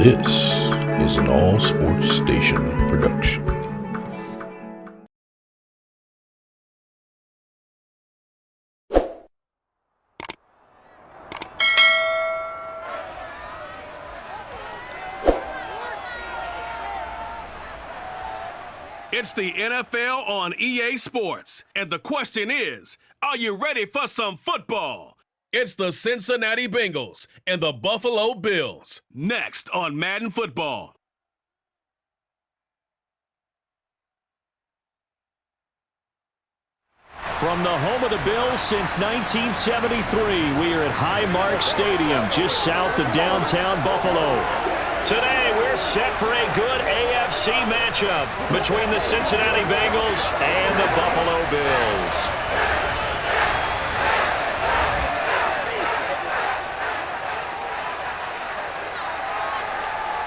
This is an AllSportsStation production. It's the NFL on EA Sports, and the question is, are you ready for some football? It's the Cincinnati Bengals and the Buffalo Bills, next on Madden Football. From the home of the Bills since 1973, we are at Highmark Stadium, just south of downtown Buffalo. Today, we're set for a good AFC matchup between the Cincinnati Bengals and the Buffalo Bills.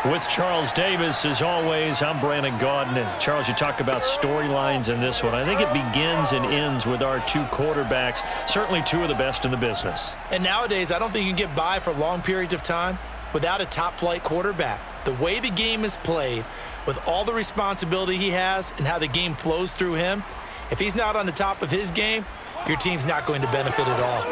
With Charles Davis, as always, I'm Brandon Gaudin. And Charles, you talk about storylines in this one. I think it begins and ends with our two quarterbacks, certainly two of the best in the business. And nowadays, I don't think you can get by for long periods of time without a top-flight quarterback. The way the game is played, with all the responsibility he has and how the game flows through him, if he's not on the top of his game, your team's not going to benefit at all.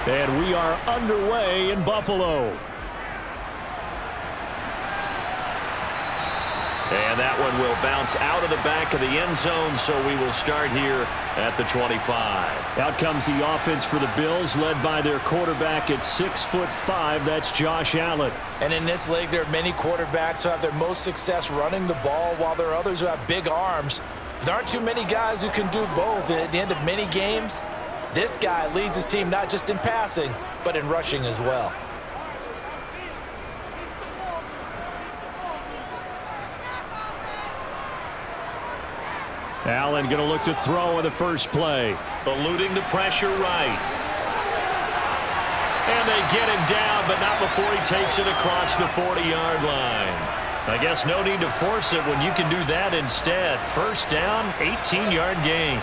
And we are underway in Buffalo. And that one will bounce out of the back of the end zone, so we will start here at the 25. Out comes the offense for the Bills, led by their quarterback at 6'5". That's Josh Allen. And in this league, there are many quarterbacks who have their most success running the ball, while there are others who have big arms. There aren't too many guys who can do both, and at the end of many games, this guy leads his team not just in passing, but in rushing as well. Allen going to look to throw in the first play. Eluding the pressure right. And they get him down, but not before he takes it across the 40-yard line. I guess no need to force it when you can do that instead. First down, 18-yard gain.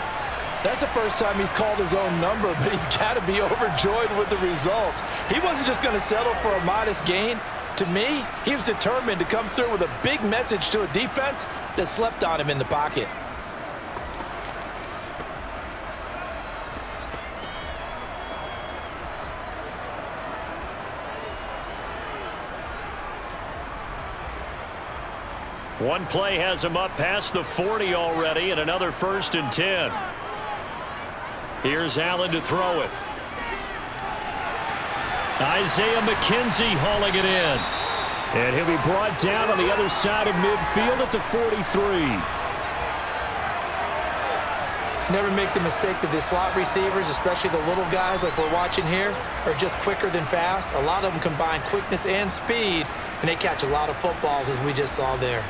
That's the first time he's called his own number, but he's got to be overjoyed with the results. He wasn't just going to settle for a modest gain. To me, he was determined to come through with a big message to a defense that slept on him in the pocket. One play has him up past the 40 already, and another 1st and 10. Here's Allen to throw it. Isaiah McKenzie hauling it in. And he'll be brought down on the other side of midfield at the 43. Never make the mistake that the slot receivers, especially the little guys like we're watching here, are just quicker than fast. A lot of them combine quickness and speed, and they catch a lot of footballs, as we just saw there.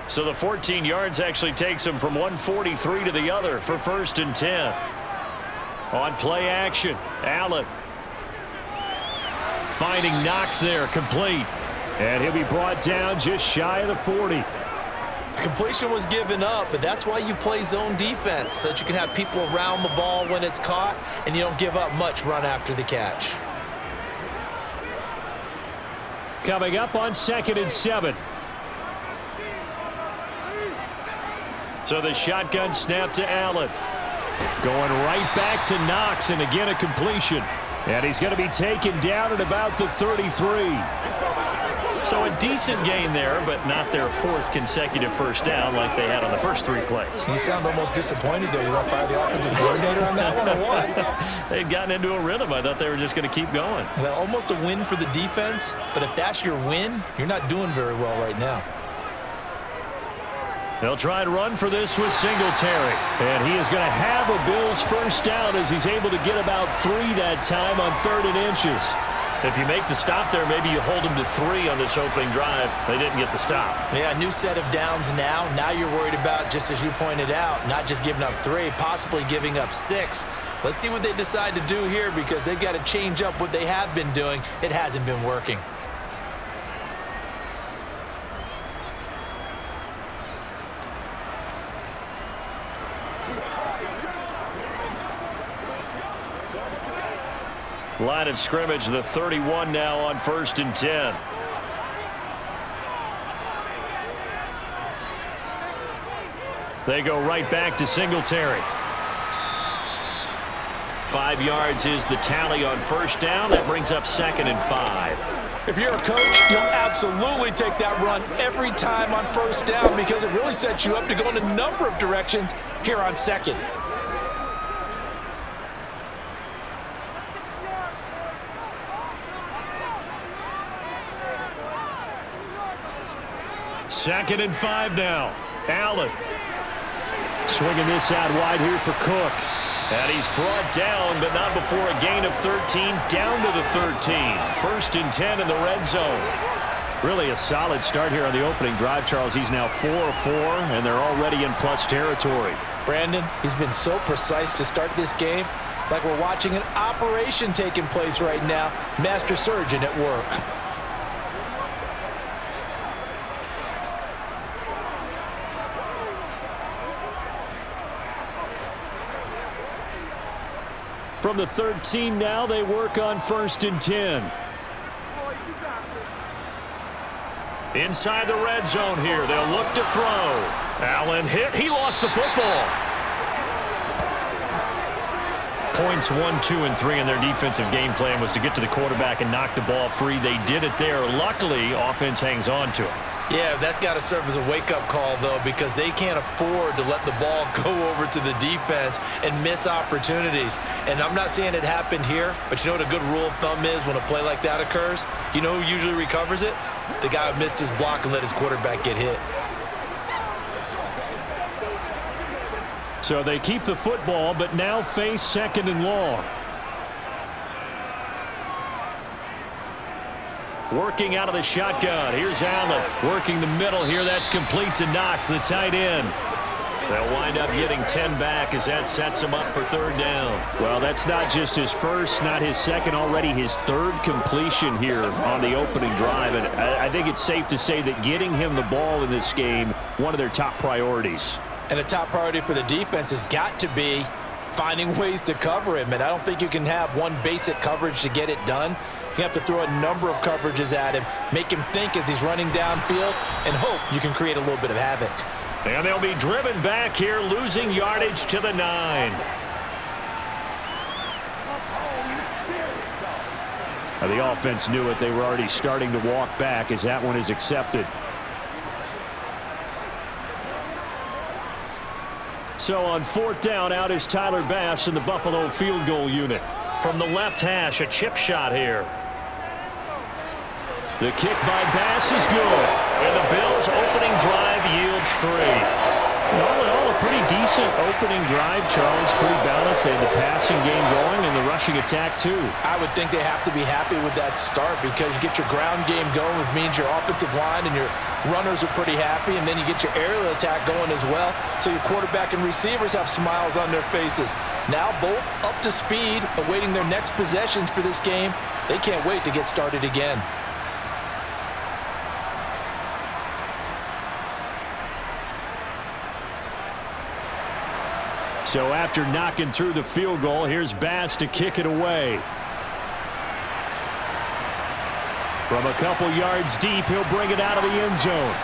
So the 14 yards actually takes him from 143 to the other for 1st and 10. On play action, Allen. Finding Knox there, complete. And he'll be brought down just shy of the 40. Completion was given up, but that's why you play zone defense, so that you can have people around the ball when it's caught, and you don't give up much run after the catch. Coming up on 2nd and 7. So the shotgun snap to Allen. Going right back to Knox, and again a completion. And he's going to be taken down at about the 33. So a decent gain there, but not their fourth consecutive first down like they had on the first 3 plays. You sound almost disappointed there. You want to fire the offensive coordinator on that one or what? They'd gotten into a rhythm. I thought they were just going to keep going. Well, almost a win for the defense, but if that's your win, you're not doing very well right now. They'll try and run for this with Singletary. And he is going to have a Bills first down as he's able to get about 3 that time on 3rd and inches. If you make the stop there, maybe you hold them to 3 on this opening drive. They didn't get the stop. Yeah, new set of downs now. Now you're worried about, just as you pointed out, not just giving up 3, possibly giving up 6. Let's see what they decide to do here because they've got to change up what they have been doing. It hasn't been working. Line of scrimmage, the 31 now on 1st and 10. They go right back to Singletary. 5 yards is the tally on first down. That brings up 2nd and 5. If you're a coach, you'll absolutely take that run every time on first down because it really sets you up to go in a number of directions here on 2nd. Second and 5 now. Allen swinging this out wide here for Cook. And he's brought down, but not before a gain of 13, down to the 13. 1st and 10 in the red zone. Really a solid start here on the opening drive, Charles. He's now 4 of 4, and they're already in plus territory. Brandon, he's been so precise to start this game, like we're watching an operation taking place right now. Master surgeon at work. From the 13 now, they work on 1st and 10. Inside the red zone here, they'll look to throw. Allen hit, he lost the football. Points 1, 2, and 3 in their defensive game plan was to get to the quarterback and knock the ball free. They did it there. Luckily, offense hangs on to it. Yeah, that's got to serve as a wake-up call, though, because they can't afford to let the ball go over to the defense and miss opportunities. And I'm not saying it happened here, but you know what a good rule of thumb is when a play like that occurs? You know who usually recovers it? The guy who missed his block and let his quarterback get hit. So they keep the football, but now face 2nd and long. Working out of the shotgun. Here's Allen working the middle here. That's complete to Knox, the tight end. They'll wind up getting 10 back as that sets him up for 3rd down. Well, that's not just his first, not his second, already his 3rd completion here on the opening drive. And I think it's safe to say that getting him the ball in this game, one of their top priorities. And a top priority for the defense has got to be finding ways to cover him. And I don't think you can have one basic coverage to get it done. You have to throw a number of coverages at him, make him think as he's running downfield, and hope you can create a little bit of havoc. And they'll be driven back here, losing yardage to the 9. Now, the offense knew it. They were already starting to walk back as that one is accepted. So on 4th down, out is Tyler Bass in the Buffalo field goal unit. From the left hash, a chip shot here. The kick by Bass is good. And the Bills' opening drive yields 3. All in all, a pretty decent opening drive, Charles. Pretty balanced. They had the passing game going and the rushing attack, too. I would think they have to be happy with that start because you get your ground game going, which means your offensive line and your runners are pretty happy, and then you get your aerial attack going as well, so your quarterback and receivers have smiles on their faces. Now both up to speed, awaiting their next possessions for this game. They can't wait to get started again. So after knocking through the field goal, here's Bass to kick it away. From a couple yards deep, he'll bring it out of the end zone.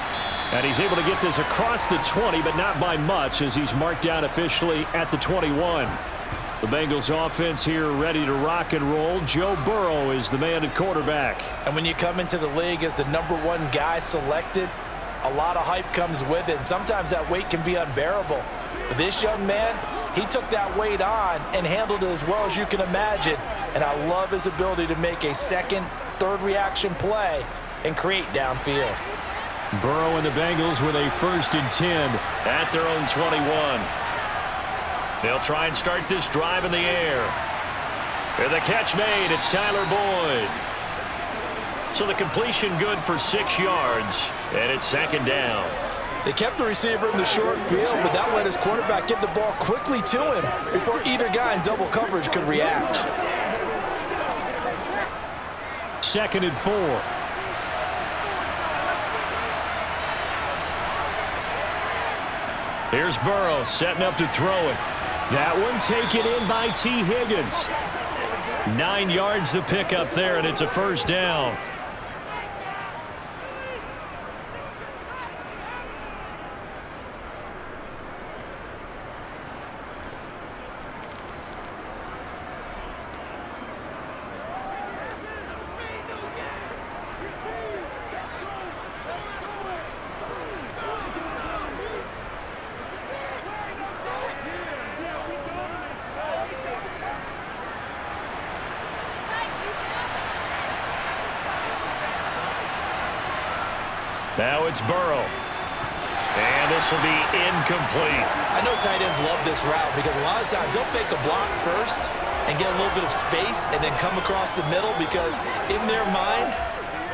And he's able to get this across the 20, but not by much, as he's marked down officially at the 21. The Bengals offense here ready to rock and roll. Joe Burrow is the man at quarterback. And when you come into the league as the #1 guy selected, a lot of hype comes with it. And sometimes that weight can be unbearable. But this young man, he took that weight on and handled it as well as you can imagine. And I love his ability to make a second, third reaction play and create downfield. Burrow and the Bengals with a 1st and 10 at their own 21. They'll try and start this drive in the air. And the catch made. It's Tyler Boyd. So the completion good for 6 yards, and it's 2nd down. They kept the receiver in the short field, but that let his quarterback get the ball quickly to him before either guy in double coverage could react. 2nd and 4. Here's Burrow setting up to throw it. That one taken in by T. Higgins. 9 yards to pick up there, and it's a 1st down. Now it's Burrow. And this will be incomplete. I know tight ends love this route because a lot of times they'll fake a block first and get a little bit of space and then come across the middle because in their mind,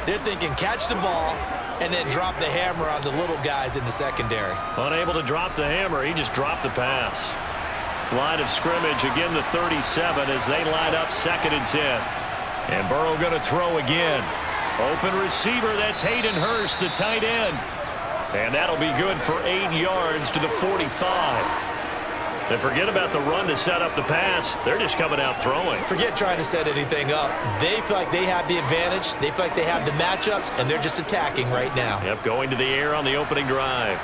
they're thinking catch the ball and then drop the hammer on the little guys in the secondary. Unable to drop the hammer, he just dropped the pass. Line of scrimmage, again the 37 as they line up 2nd and 10. And Burrow going to throw again. Open receiver, that's Hayden Hurst, the tight end. And that'll be good for 8 yards to the 45. And forget about the run to set up the pass. They're just coming out throwing. Forget trying to set anything up. They feel like they have the advantage. They feel like they have the matchups, and they're just attacking right now. Yep, going to the air on the opening drive.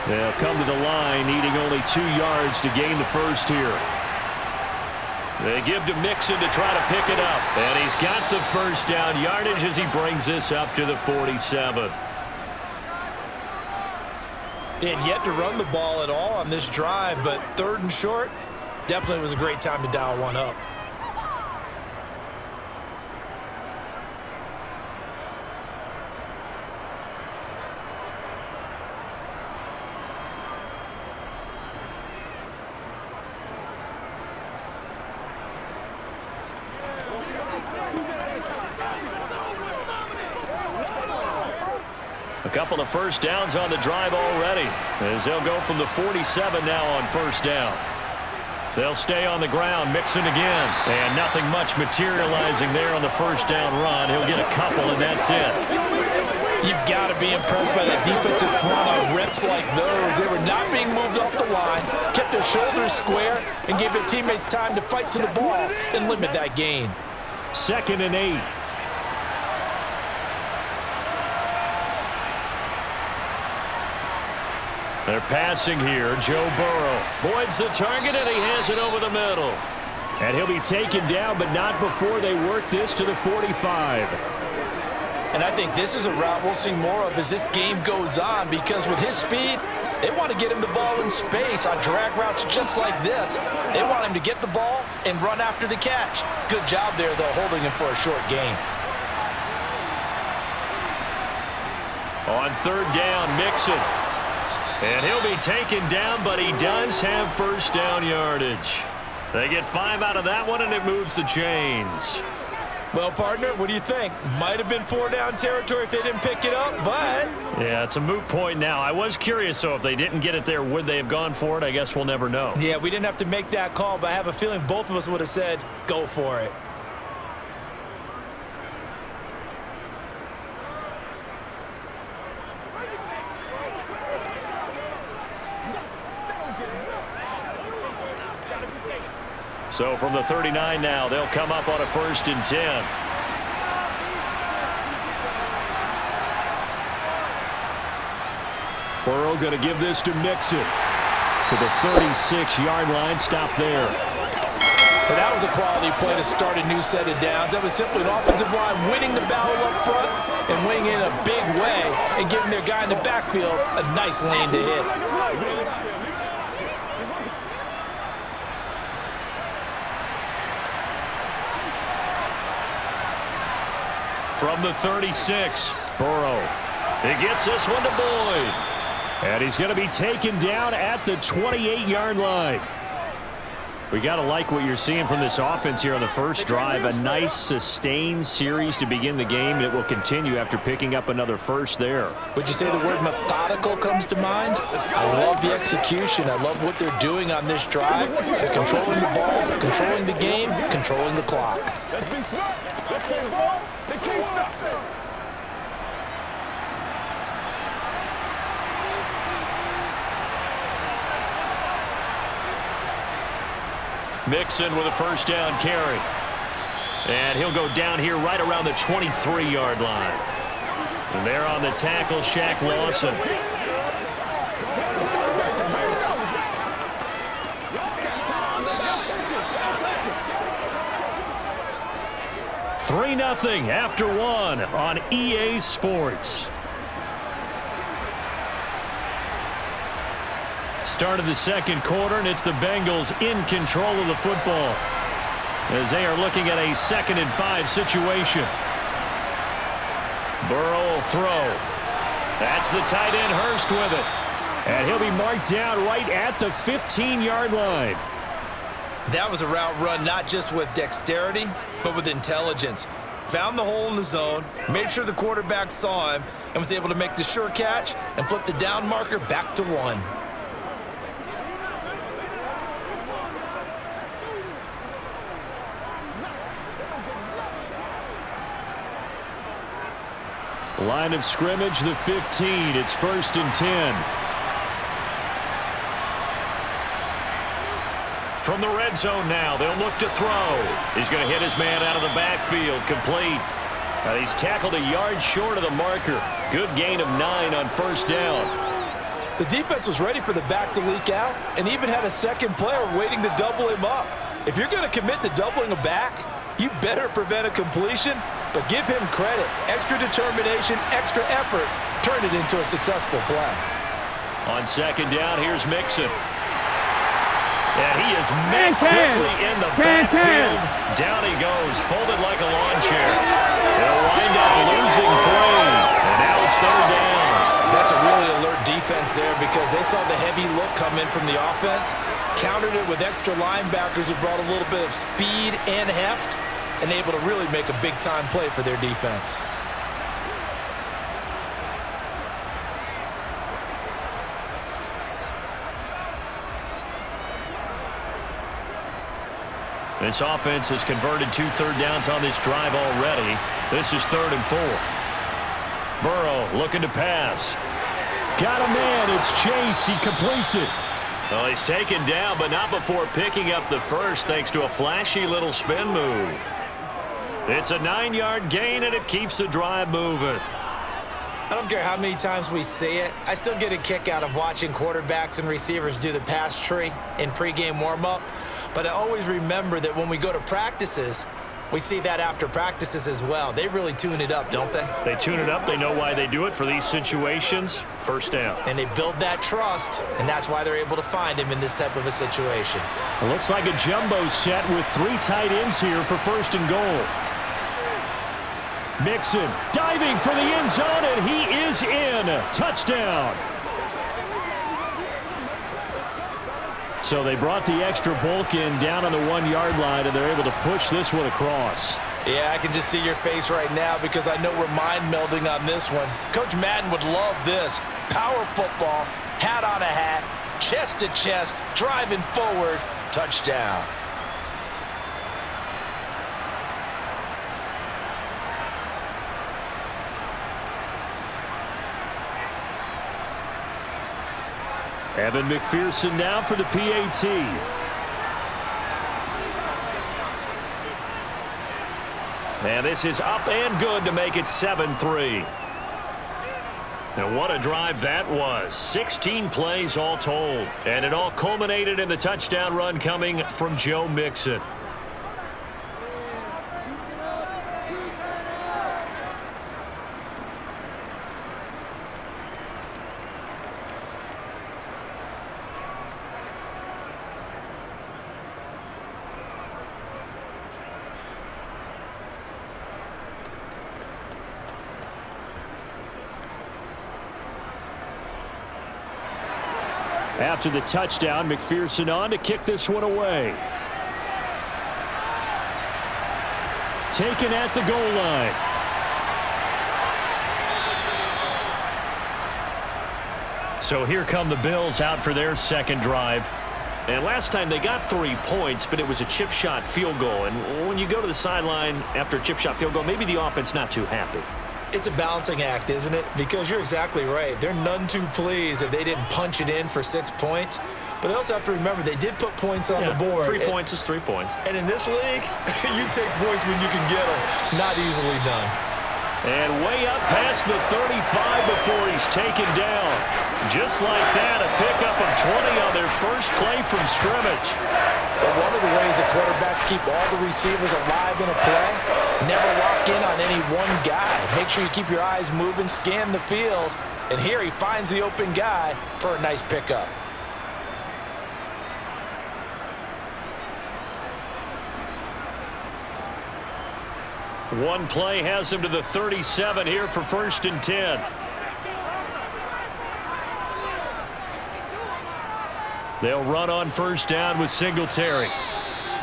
They'll come to the line, needing only 2 yards to gain the 1st here. They give to Mixon to try to pick it up. And he's got the 1st down yardage as he brings this up to the 47. They had yet to run the ball at all on this drive, but 3rd and short definitely was a great time to dial one up. A couple of 1st downs on the drive already, as they'll go from the 47 now on 1st down. They'll stay on the ground, Mixon again, and nothing much materializing there on the 1st down run. He'll get a couple, and that's it. You've got to be impressed by that defensive front on rips like those. They were not being moved off the line, kept their shoulders square, and gave their teammates time to fight to the ball and limit that gain. 2nd and 8. They're passing here. Joe Burrow. Boyd's the target, and he has it over the middle. And he'll be taken down, but not before they work this to the 45. And I think this is a route we'll see more of as this game goes on because with his speed, they want to get him the ball in space on drag routes just like this. They want him to get the ball and run after the catch. Good job there, though, holding him for a short gain. On 3rd down, Mixon. And he'll be taken down, but he does have 1st down yardage. They get 5 out of that one, and it moves the chains. Well, partner, what do you think? Might have been 4-down territory if they didn't pick it up, but... Yeah, it's a moot point now. I was curious, so if they didn't get it there, would they have gone for it? I guess we'll never know. Yeah, we didn't have to make that call, but I have a feeling both of us would have said, go for it. So from the 39 now, they'll come up on a 1st and 10. Burrow going to give this to Mixon. To the 36-yard line. Stop there. And that was a quality play to start a new set of downs. That was simply an offensive line winning the battle up front and winning in a big way and giving their guy in the backfield a nice lane to hit. From the 36, Burrow. He gets this one to Boyd. And he's going to be taken down at the 28-yard line. We got to like what you're seeing from this offense here on the first drive. A nice, sustained series to begin the game, and it will continue after picking up another first there. Would you say the word methodical comes to mind? I love the execution. I love what they're doing on this drive. It's controlling the ball, controlling the game, controlling the clock. Let's be smart. Let's play the ball. They can't stop it. Mixon with a first down carry. And he'll go down here right around the 23-yard line. And there on the tackle, Shaq Lawson. $3-0 after one on EA Sports. Start of the second quarter, and it's the Bengals in control of the football as they are looking at a 2nd and 5 situation. Burrow will throw. That's the tight end Hurst with it. And he'll be marked down right at the 15-yard line. That was a route run not just with dexterity, but with intelligence. Found the hole in the zone, made sure the quarterback saw him, and was able to make the sure catch and flip the down marker back to 1. Line of scrimmage, the 15. It's 1st and 10. From the red zone now, they'll look to throw. He's going to hit his man out of the backfield, complete. He's tackled a yard short of the marker. Good gain of 9 on first down. The defense was ready for the back to leak out and even had a second player waiting to double him up. If you're going to commit to doubling a back, you better prevent a completion, but give him credit. Extra determination, extra effort, turn it into a successful play. On second down, here's Mixon. And he is met quickly in the backfield. Down he goes, folded like a lawn chair. They'll wind up losing 3, and now it's 3rd down. That's a really alert defense there because they saw the heavy look come in from the offense, countered it with extra linebackers who brought a little bit of speed and heft, and able to really make a big-time play for their defense. This offense has converted 2 third downs on this drive already. This is 3rd and 4. Burrow looking to pass. Got a man. It's Chase. He completes it. Well, he's taken down, but not before picking up the first thanks to a flashy little spin move. It's a 9-yard gain, and it keeps the drive moving. I don't care how many times we see it. I still get a kick out of watching quarterbacks and receivers do the pass tree in pregame warm-up. But I always remember that when we go to practices, we see that after practices as well. They really tune it up, don't they? They tune it up. They know why they do it for these situations. First down. And they build that trust, and that's why they're able to find him in this type of a situation. It looks like a jumbo set with 3 tight ends here for 1st and goal. Mixon diving for the end zone, and he is in. Touchdown. So they brought the extra bulk in down on the 1-yard line, and they're able to push this one across. Yeah, I can just see your face right now because I know we're mind melding on this one. Coach Madden would love this. Power football, hat on a hat, chest to chest, driving forward, touchdown. Evan McPherson now for the PAT. And this is up and good to make it 7-3. And what a drive that was. 16 plays all told. And it all culminated in the touchdown run coming from Joe Mixon. After the touchdown, McPherson on to kick this one away. Taken at the goal line. So here come the Bills out for their second drive. And last time they got 3 points, but it was a chip shot field goal. And when you go to the sideline after a chip shot field goal, maybe the offense not too happy. It's a balancing act, isn't it? Because you're exactly right. They're none too pleased that they didn't punch it in for 6 points. But they also have to remember they did put points on the board. 3 points is 3 points. And in this league, you take points when you can get them. Not easily done. And way up past the 35 before he's taken down. Just like that, a pickup of 20 on their first play from scrimmage. But one of the ways that quarterbacks keep all the receivers alive in a play, never lock in on any one guy. Make sure you keep your eyes moving, scan the field. And here he finds the open guy for a nice pickup. One play has him to the 37 here for 1st and 10. They'll run on 1st down with Singletary.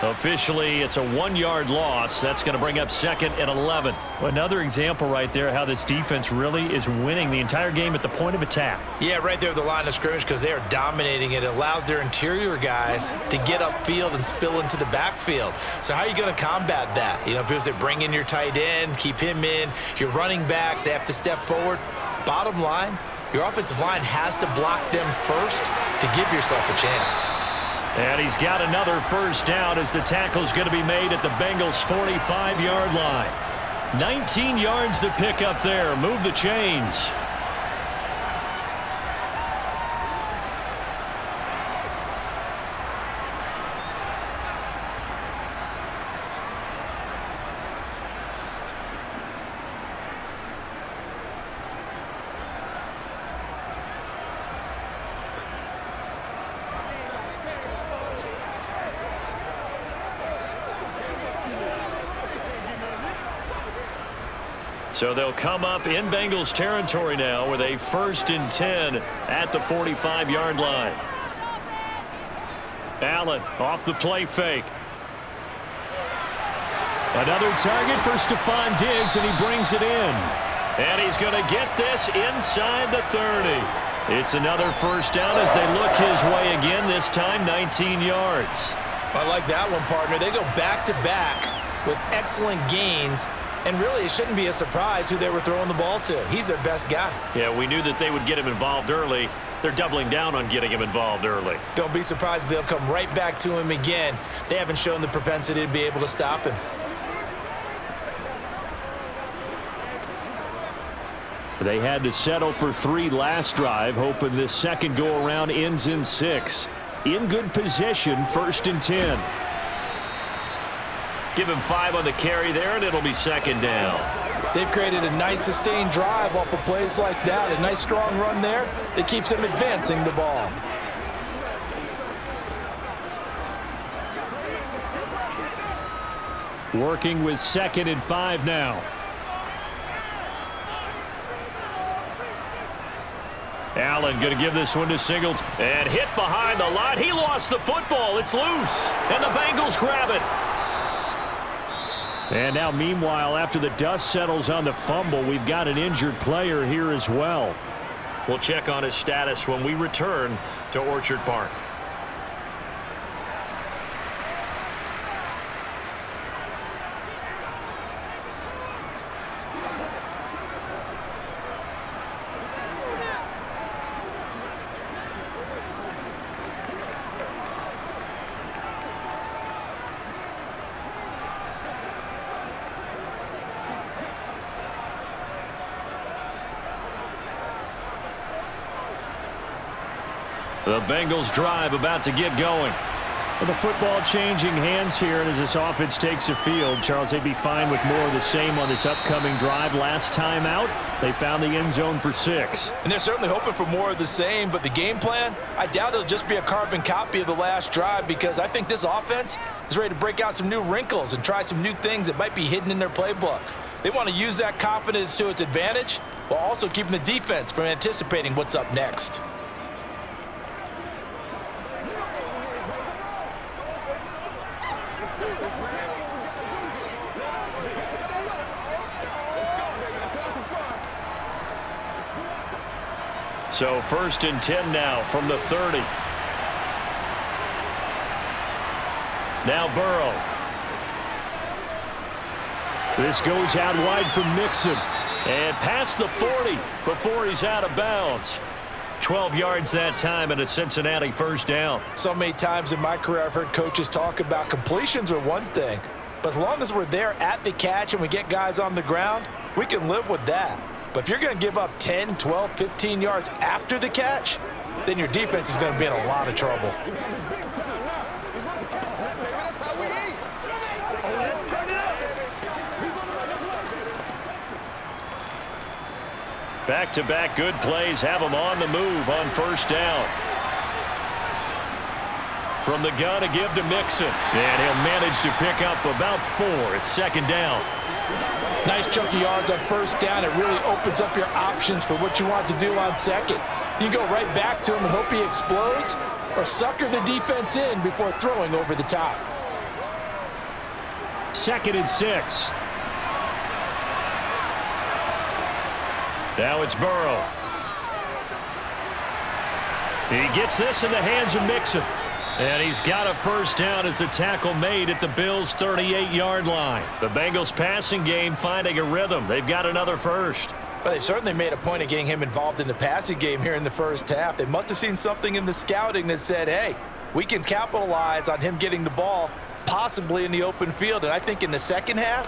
Officially, it's a 1-yard loss. That's going to bring up 2nd and 11. Another example right there how this defense really is winning the entire game at the point of attack. Yeah, right there at the line of scrimmage because they are dominating it. It allows their interior guys to get upfield and spill into the backfield. So how are you going to combat that? You know, people say bring in your tight end, keep him in. Your running backs, they have to step forward. Bottom line, your offensive line has to block them first to give yourself a chance. And he's got another 1st down as the tackle's going to be made at the Bengals' 45-yard line. 19 yards to pick up there. Move the chains. So they'll come up in Bengals territory now with a 1st and 10 at the 45-yard line. Allen off the play fake. Another target for Stephon Diggs, and he brings it in. And he's going to get this inside the 30. It's another 1st down as they look his way again, this time 19 yards. I like that one, partner. They go back-to-back with excellent gains. And really, it shouldn't be a surprise who they were throwing the ball to. He's their best guy. Yeah, we knew that they would get him involved early. They're doubling down on getting him involved early. Don't be surprised if they'll come right back to him again. They haven't shown the propensity to be able to stop him. They had to settle for 3 last drive, hoping this second go-around ends in 6. In good position, 1st and 10. Give him 5 on the carry there, and it'll be 2nd down. They've created a nice sustained drive off of plays like that. A nice strong run there that keeps them advancing the ball. Working with 2nd and 5 now. Allen going to give this one to Singletary. And hit behind the line. He lost the football. It's loose. And the Bengals grab it. And now, meanwhile, after the dust settles on the fumble, we've got an injured player here as well. We'll check on his status when we return to Orchard Park. The Bengals drive about to get going. Well, the football changing hands here, and as this offense takes the field, Charles, they'd be fine with more of the same on this upcoming drive. Last time out, they found the end zone for 6. And they're certainly hoping for more of the same, but the game plan, I doubt it'll just be a carbon copy of the last drive, because I think this offense is ready to break out some new wrinkles and try some new things that might be hidden in their playbook. They want to use that confidence to its advantage while also keeping the defense from anticipating what's up next. So 1st and 10 now from the 30. Now Burrow. This goes out wide from Mixon. And past the 40 before he's out of bounds. 12 yards that time and a Cincinnati 1st down. So many times in my career I've heard coaches talk about completions are one thing, but as long as we're there at the catch and we get guys on the ground, we can live with that. But if you're going to give up 10, 12, 15 yards after the catch, then your defense is going to be in a lot of trouble. Back-to-back good plays have him on the move on 1st down. From the gun, a give to Mixon. And he'll manage to pick up about 4. It's 2nd down. Nice chunk of yards on 1st down. It really opens up your options for what you want to do on 2nd. You can go right back to him and hope he explodes, or sucker the defense in before throwing over the top. 2nd and 6. Now it's Burrow. He gets this in the hands of Mixon. And he's got a 1st down as the tackle made at the Bills' 38-yard line. The Bengals passing game finding a rhythm. They've got another 1st. Well, they certainly made a point of getting him involved in the passing game here in the 1st half. They must have seen something in the scouting that said, hey, we can capitalize on him getting the ball, possibly in the open field. And I think in the 2nd half,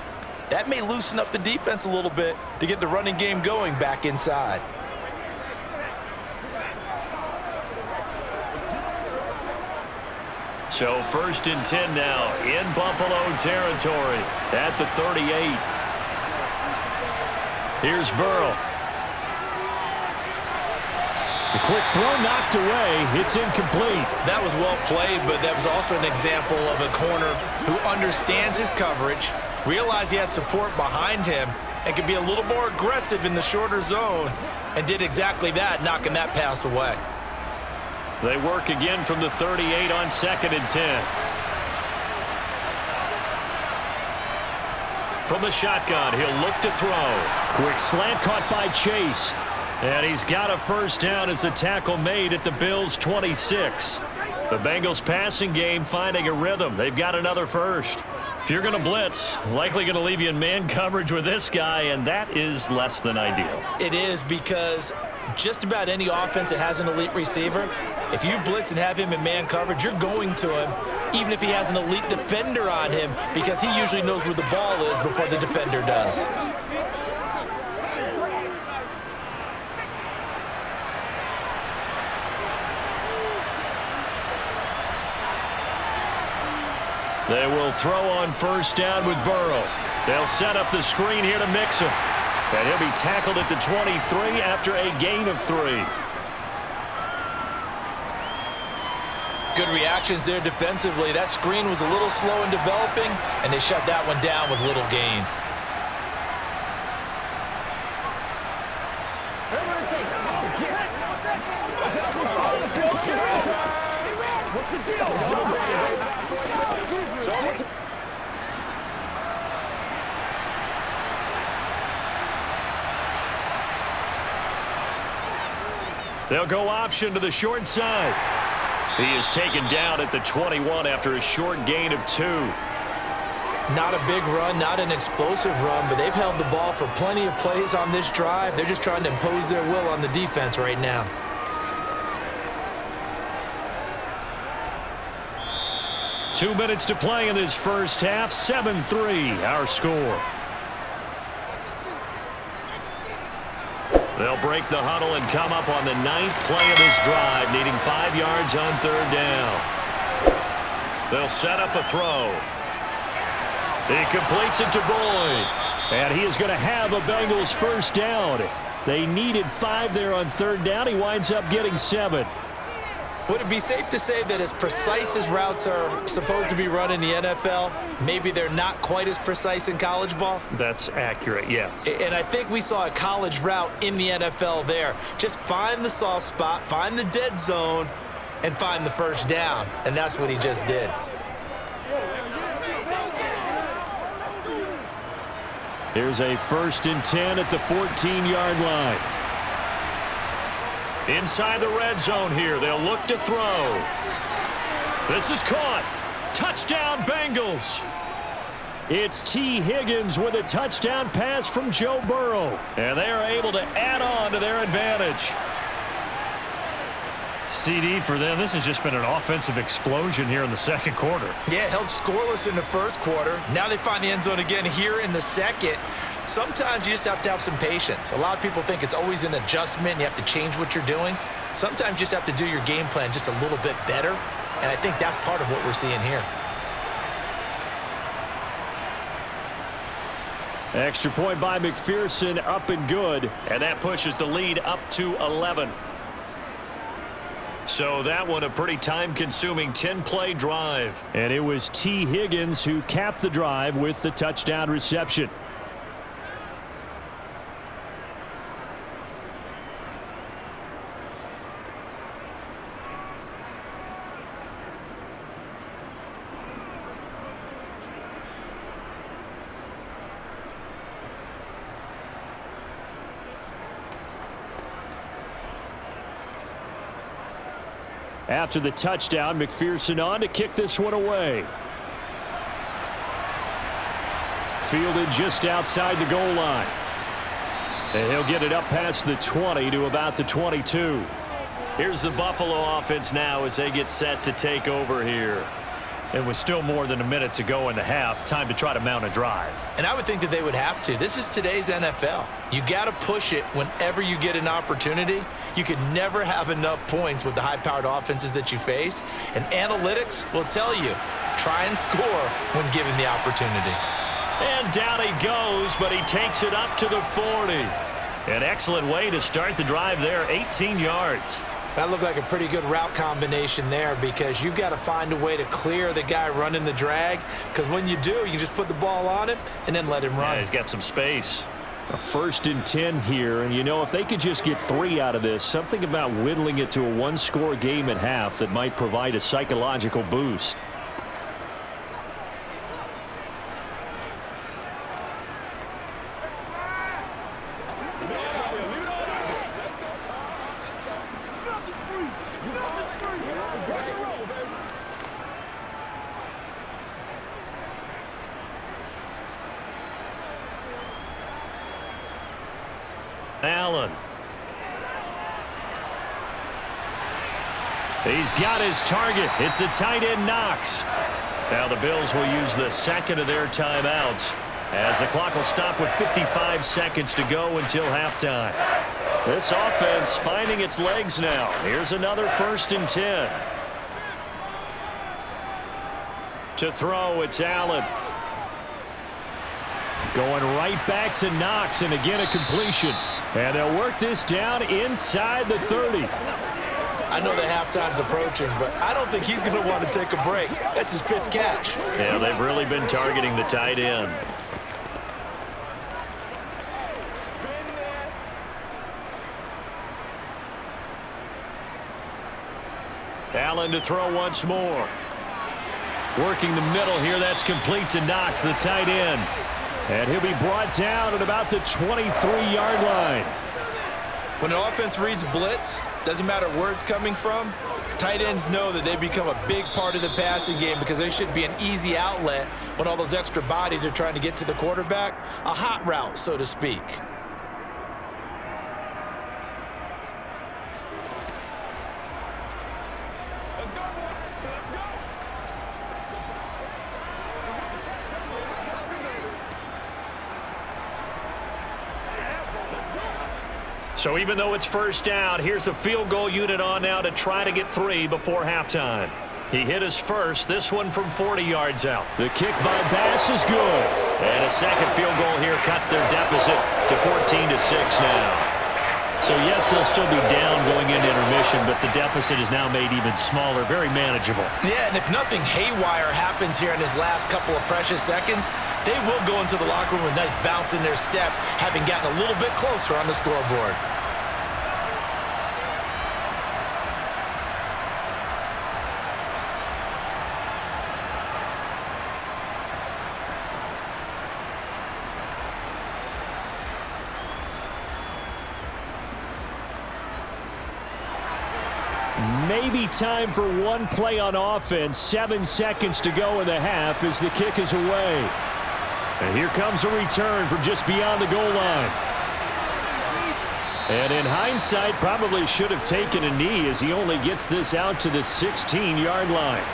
that may loosen up the defense a little bit to get the running game going back inside. So 1st and 10 now in Buffalo territory at the 38. Here's Burrow. The quick throw knocked away. It's incomplete. That was well played, but that was also an example of a corner who understands his coverage, realized he had support behind him, and could be a little more aggressive in the shorter zone, and did exactly that, knocking that pass away. They work again from the 38 on 2nd and 10. From the shotgun, he'll look to throw. Quick slant caught by Chase. And he's got a 1st down as the tackle made at the Bills' 26. The Bengals passing game finding a rhythm. They've got another 1st. If you're going to blitz, likely going to leave you in man coverage with this guy, and that is less than ideal. It is, because just about any offense that has an elite receiver, if you blitz and have him in man coverage, you're going to him, even if he has an elite defender on him, because he usually knows where the ball is before the defender does. They will throw on 1st down with Burrow. They'll set up the screen here to Mixon. And he'll be tackled at the 23 after a gain of 3. Good reactions there defensively. That screen was a little slow in developing, and they shut that one down with little gain. What's the deal? They'll go option to the short side. He is taken down at the 21 after a short gain of 2. Not a big run, not an explosive run, but they've held the ball for plenty of plays on this drive. They're just trying to impose their will on the defense right now. Two minutes to play in this 1st half. 7-3 our score. They'll break the huddle and come up on the 9th play of this drive, needing 5 yards on 3rd down. They'll set up a throw. He completes it to Boyd. And he is going to have a Bengals first down. They needed 5 there on 3rd down. He winds up getting 7. Would it be safe to say that as precise as routes are supposed to be run in the NFL, maybe they're not quite as precise in college ball? That's accurate, yes. And I think we saw a college route in the NFL there. Just find the soft spot, find the dead zone, and find the first down. And that's what he just did. Here's a 1st and 10 at the 14-yard line. Inside the red zone here. They'll look to throw. This is caught. Touchdown, Bengals. It's T. Higgins with a touchdown pass from Joe Burrow. And they are able to add on to their advantage. CD for them. This has just been an offensive explosion here in the 2nd quarter. Yeah, held scoreless in the 1st quarter. Now they find the end zone again here in the 2nd. Sometimes you just have to have some patience. A lot of people think it's always an adjustment. You have to change what you're doing. Sometimes you just have to do your game plan just a little bit better. And I think that's part of what we're seeing here. Extra point by McPherson, up and good. And that pushes the lead up to 11. So that one a pretty time-consuming 10-play drive. And it was T. Higgins who capped the drive with the touchdown reception. After the touchdown, McPherson on to kick this one away. Fielded just outside the goal line. And he'll get it up past the 20 to about the 22. Here's the Buffalo offense now as they get set to take over here. And with still more than a minute to go in the half, time to try to mount a drive. And I would think that they would have to. This is today's NFL. You got to push it whenever you get an opportunity. You can never have enough points with the high-powered offenses that you face. And analytics will tell you, try and score when given the opportunity. And down he goes, but he takes it up to the 40. An excellent way to start the drive there, 18 yards. That looked like a pretty good route combination there because you've got to find a way to clear the guy running the drag, because when you do, you just put the ball on him and then let him run. Yeah, he's got some space. A 1st and 10 here, and you know, if they could just get 3 out of this, something about whittling it to a 1-score game at half that might provide a psychological boost. Allen. He's got his target. It's the tight end Knox. Now the Bills will use the 2nd of their timeouts as the clock will stop with 55 seconds to go until halftime. This offense finding its legs now. Here's another 1st and 10. To throw, it's Allen. Going right back to Knox, and again a completion. And they'll work this down inside the 30. I know the halftime's approaching, but I don't think he's going to want to take a break. That's his 5th catch. Yeah, they've really been targeting the tight end. Allen to throw once more. Working the middle here. That's complete to Knox, the tight end. And he'll be brought down at about the 23-yard line. When an offense reads blitz, doesn't matter where it's coming from, tight ends know that they become a big part of the passing game because they should be an easy outlet when all those extra bodies are trying to get to the quarterback. A hot route, so to speak. So even though it's first down, here's the field goal unit on now to try to get 3 before halftime. He hit his first, this one from 40 yards out. The kick by Bass is good. And a second field goal here cuts their deficit to 14-6 now. So yes, they'll still be down going into intermission, but the deficit is now made even smaller, very manageable. Yeah, and if nothing haywire happens here in his last couple of precious seconds, they will go into the locker room with a nice bounce in their step, having gotten a little bit closer on the scoreboard. Maybe time for one play on offense. 7 seconds to go in the half as the kick is away. And here comes a return from just beyond the goal line. And in hindsight, probably should have taken a knee as he only gets this out to the 16-yard line.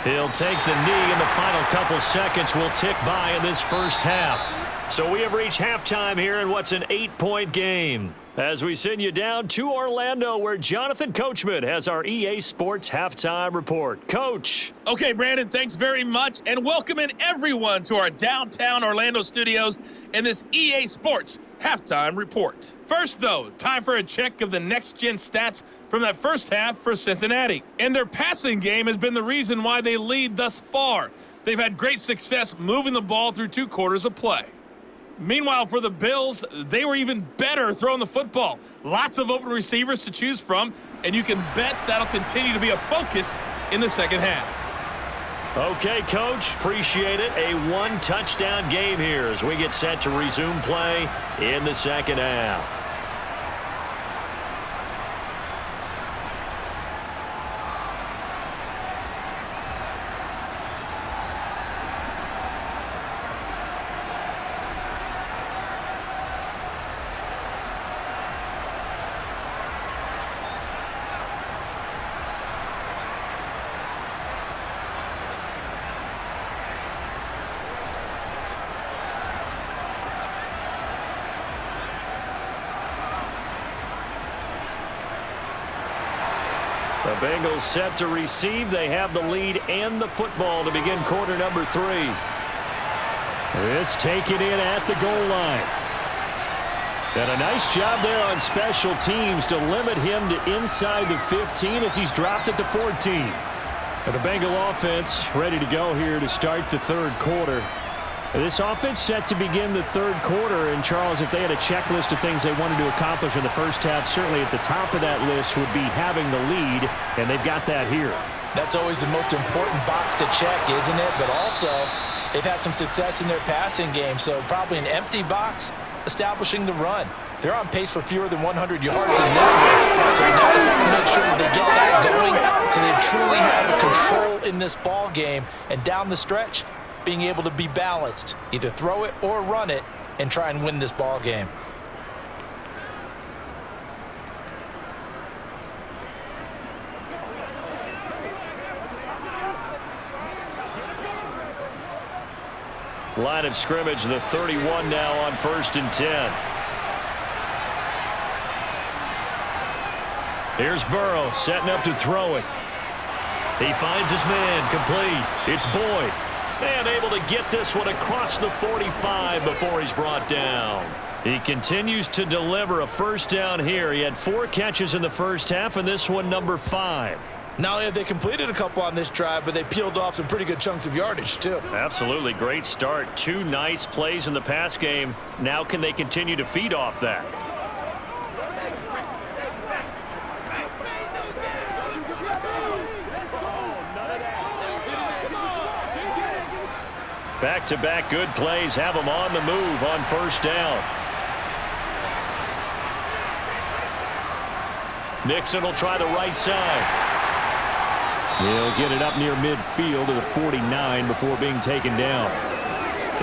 He'll take the knee, and the final couple seconds will tick by in this first half. So we have reached halftime here in what's an 8-point game, as we send you down to Orlando, where Jonathan Coachman has our EA Sports Halftime Report. Coach. Okay, Brandon, thanks very much, and welcoming everyone to our downtown Orlando studios in this EA Sports Halftime Report. First, though, time for a check of the next-gen stats from that first half for Cincinnati. And their passing game has been the reason why they lead thus far. They've had great success moving the ball through 2 quarters of play. Meanwhile, for the Bills, they were even better throwing the football. Lots of open receivers to choose from, and you can bet that'll continue to be a focus in the second half. Okay, Coach, appreciate it. A 1-touchdown game here as we get set to resume play in the second half. The Bengals set to receive. They have the lead and the football to begin quarter number 3. This taken in at the goal line. And a nice job there on special teams to limit him to inside the 15 as he's dropped at the 14. And the Bengal offense ready to go here to start the third quarter. This offense set to begin the third quarter, and Charles, if they had a checklist of things they wanted to accomplish in the first half, certainly at the top of that list would be having the lead, and they've got that here. That's always the most important box to check, isn't it? But also, they've had some success in their passing game, so probably an empty box establishing the run. They're on pace for fewer than 100 yards in this one, so now they want to make sure that they get that going so they truly have control in this ball game, and down the stretch, being able to be balanced, either throw it or run it, and try and win this ball game. Line of scrimmage, the 31 now on 1st and 10. Here's Burrow setting up to throw it. He finds his man, complete. It's Boyd. And able to get this one across the 45 before he's brought down. He continues to deliver a first down here. He had 4 catches in the first half, and this one number 5. Not only have they completed a couple on this drive, but they peeled off some pretty good chunks of yardage, too. Absolutely. Great start. 2 nice plays in the pass game. Now can they continue to feed off that? Back-to-back good plays have them on the move on first down. Nixon will try the right side. He'll get it up near midfield to the 49 before being taken down.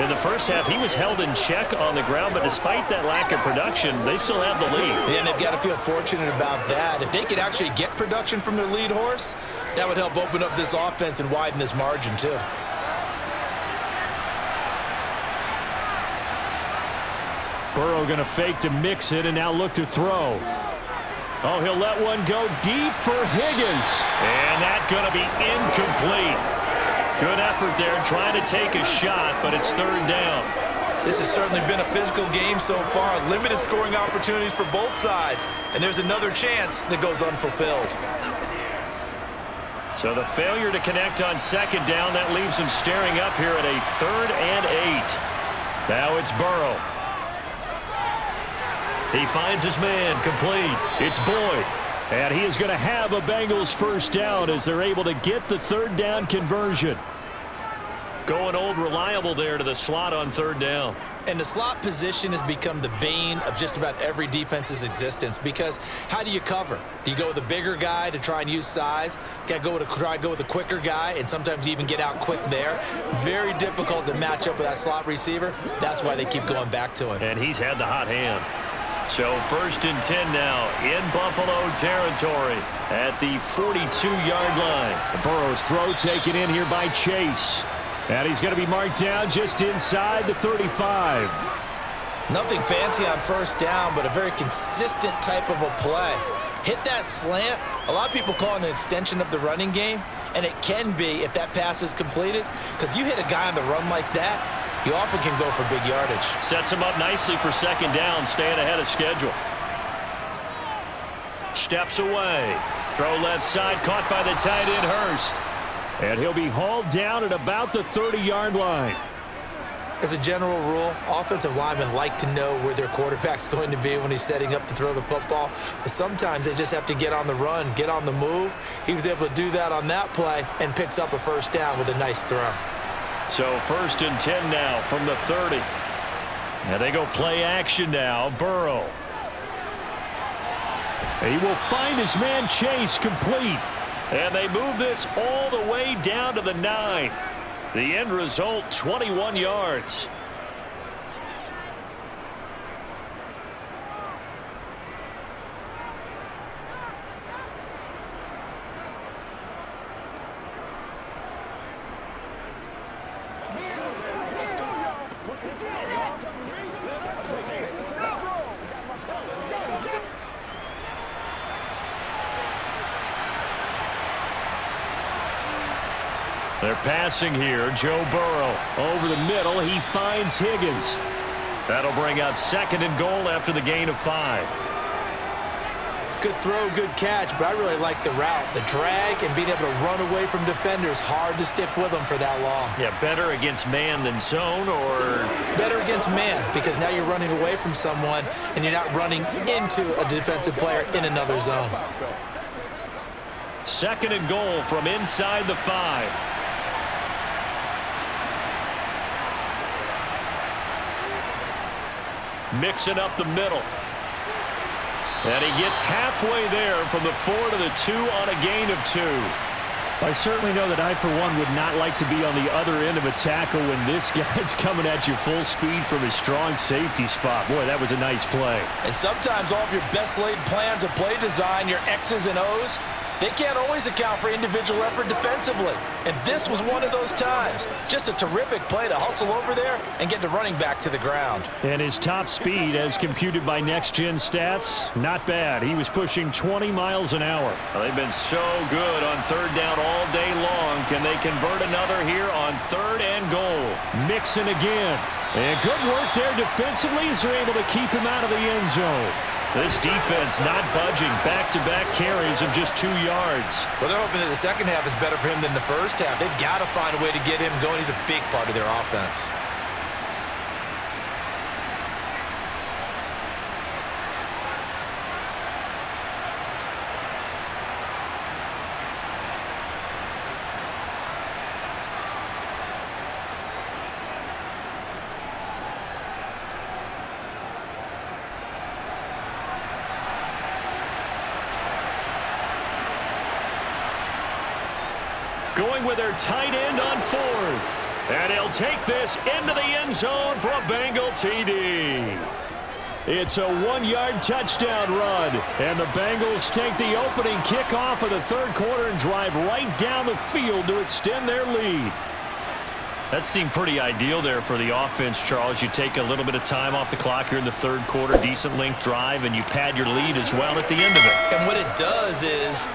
In the first half, he was held in check on the ground, but despite that lack of production, they still have the lead. And they've got to feel fortunate about that. If they could actually get production from their lead horse, that would help open up this offense and widen this margin, too. Burrow going to fake to mix it and now look to throw. Oh, he'll let one go deep for Higgins. And that's going to be incomplete. Good effort there trying to take a shot, but it's third down. This has certainly been a physical game so far. Limited scoring opportunities for both sides. And there's another chance that goes unfulfilled. So the failure to connect on second down, that leaves him staring up here at a 3rd and 8. Now it's Burrow. He finds his man, complete. It's Boyd. And he is going to have a Bengals first down as they're able to get the 3rd down conversion. Going old reliable there to the slot on 3rd down. And the slot position has become the bane of just about every defense's existence, because how do you cover? Do you go with a bigger guy to try and use size? Got to try and go with a quicker guy, and sometimes you even get out quick there. Very difficult to match up with that slot receiver. That's why they keep going back to him. And he's had the hot hand. So 1st and 10 now in Buffalo territory at the 42-yard line. Burrow's throw taken in here by Chase. And he's going to be marked down just inside the 35. Nothing fancy on first down, but a very consistent type of a play. Hit that slant. A lot of people call it an extension of the running game, and it can be if that pass is completed, because you hit a guy on the run like that, you often can go for big yardage. Sets him up nicely for second down, staying ahead of schedule. Steps away. Throw left side, caught by the tight end, Hurst. And he'll be hauled down at about the 30-yard line. As a general rule, offensive linemen like to know where their quarterback's going to be when he's setting up to throw the football. But sometimes they just have to get on the run, get on the move. He was able to do that on that play and picks up a first down with a nice throw. So 1st and 10 now from the 30. And they go play action now. Burrow. He will find his man Chase, complete. And they move this all the way down to the 9. The end result, 21 yards. They're passing here. Joe Burrow over the middle. He finds Higgins. That'll bring up 2nd and goal after the gain of 5. Good throw, good catch, but I really like the route. The drag and being able to run away from defenders. Hard to stick with them for that long. Yeah, better against man than zone, or? Better against man, because now you're running away from someone and you're not running into a defensive player in another zone. 2nd and goal from inside the 5. Mixing up the middle. And he gets halfway there from the 4 to the 2 on a gain of 2. I certainly know that I, for one, would not like to be on the other end of a tackle when this guy's coming at you full speed from his strong safety spot. Boy, that was a nice play. And sometimes all of your best laid plans of play design, your X's and O's, they can't always account for individual effort defensively. And this was one of those times. Just a terrific play to hustle over there and get the running back to the ground. And his top speed, as computed by Next Gen Stats, not bad. He was pushing 20 miles an hour. Well, they've been so good on 3rd down all day long. Can they convert another here on 3rd and goal? Mixing again. And good work there defensively as they're able to keep him out of the end zone. This defense not budging. Back-to-back carries of just 2 yards. Well, they're hoping that the second half is better for him than the first half. They've got to find a way to get him going. He's a big part of their offense. Going with their tight end on 4th. And he'll take this into the end zone for a Bengal TD. It's a 1-yard touchdown run. And the Bengals take the opening kickoff of the 3rd quarter and drive right down the field to extend their lead. That seemed pretty ideal there for the offense, Charles. You take a little bit of time off the clock here in the third quarter, decent length drive, and you pad your lead as well at the end of it. And what it does is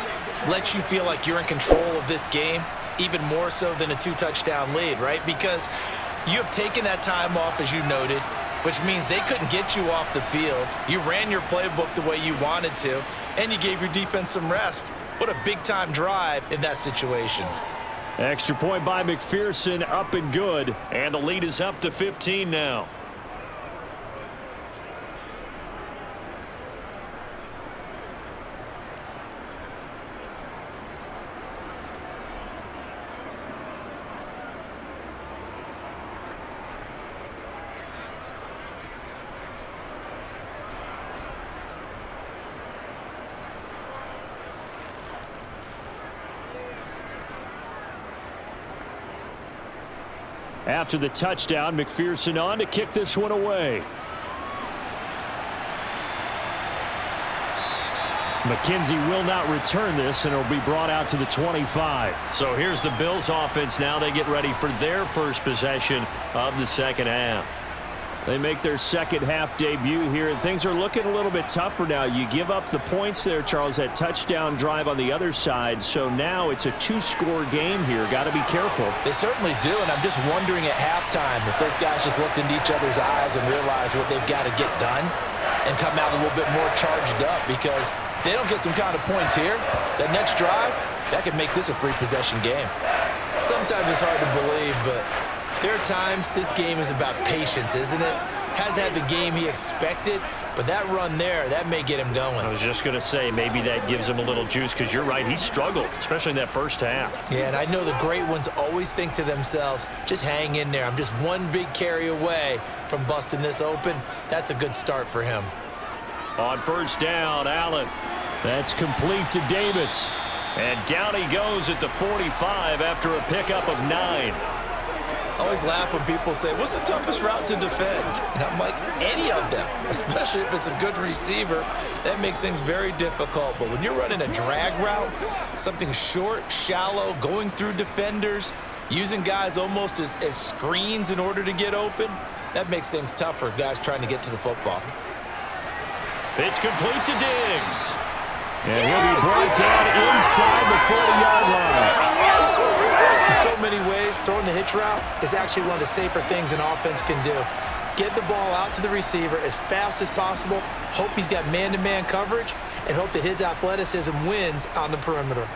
lets you feel like you're in control of this game, even more so than a 2-touchdown lead, right? Because you have taken that time off, as you noted, which means they couldn't get you off the field. You ran your playbook the way you wanted to, and you gave your defense some rest. What a big-time drive in that situation. Extra point by McPherson, up and good. And the lead is up to 15 now. After the touchdown, McPherson on to kick this one away. McKenzie will not return this, and it'll be brought out to the 25. So here's the Bills offense now. They get ready for their first possession of the second half. They make their second half debut here, and things are looking a little bit tougher now. You give up the points there, Charles, that touchdown drive on the other side. So now it's a 2-score game here. Got to be careful. They certainly do, and I'm just wondering at halftime if those guys just looked into each other's eyes and realized what they've got to get done and come out a little bit more charged up, because if they don't get some kind of points here, that next drive, that could make this a 3-possession game. Sometimes it's hard to believe, but there are times this game is about patience, isn't it? Has had the game he expected, but that run there, that may get him going. I was just going to say, maybe that gives him a little juice, because you're right, he struggled, especially in that first half. Yeah, and I know the great ones always think to themselves, just hang in there. I'm just one big carry away from busting this open. That's a good start for him. On first down, Allen. That's complete to Davis. And down he goes at the 45 after a pickup of 9. I always laugh when people say, what's the toughest route to defend? And I'm like, any of them, especially if it's a good receiver. That makes things very difficult. But when you're running a drag route, something short, shallow, going through defenders, using guys almost as screens in order to get open, that makes things tougher, guys trying to get to the football. It's complete to Diggs. And he'll be brought down inside the 40-yard line. In so many ways, throwing the hitch route is actually one of the safer things an offense can do. Get the ball out to the receiver as fast as possible, hope he's got man-to-man coverage, and hope that his athleticism wins on the perimeter.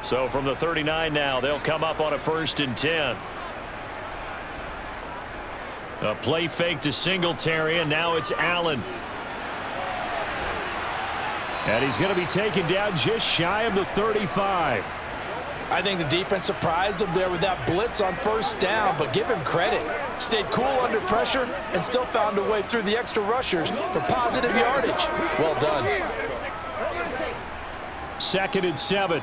So from the 39 now, they'll come up on a 1st and 10. A play fake to Singletary, and now it's Allen. And he's going to be taken down just shy of the 35. I think the defense surprised him there with that blitz on first down, but give him credit. Stayed cool under pressure and still found a way through the extra rushers for positive yardage. Well done. 2nd and 7.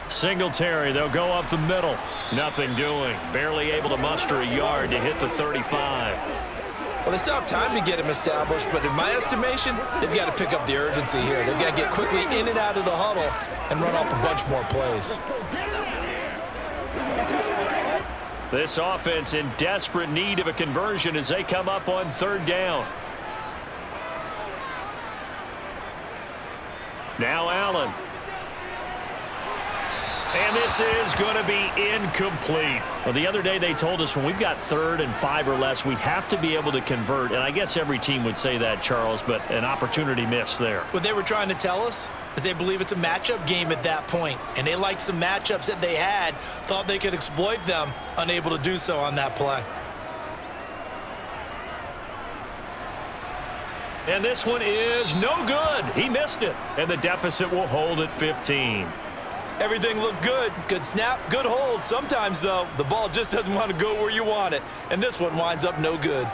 Singletary, they'll go up the middle. Nothing doing. Barely able to muster a yard to hit the 35. Well, they still have time to get him established, but in my estimation, they've got to pick up the urgency here. They've got to get quickly in and out of the huddle and run off a bunch more plays. This offense in desperate need of a conversion as they come up on 3rd down. Now Allen. And this is going to be incomplete. Well, the other day they told us when we've got 3rd and 5 or less, we have to be able to convert. And I guess every team would say that, Charles, but an opportunity missed there. What they were trying to tell us is they believe it's a matchup game at that point. And they liked some matchups that they had, thought they could exploit them, unable to do so on that play. And this one is no good. He missed it. And the deficit will hold at 15. Everything looked good. Good snap, good hold. Sometimes, though, the ball just doesn't want to go where you want it. And this one winds up no good.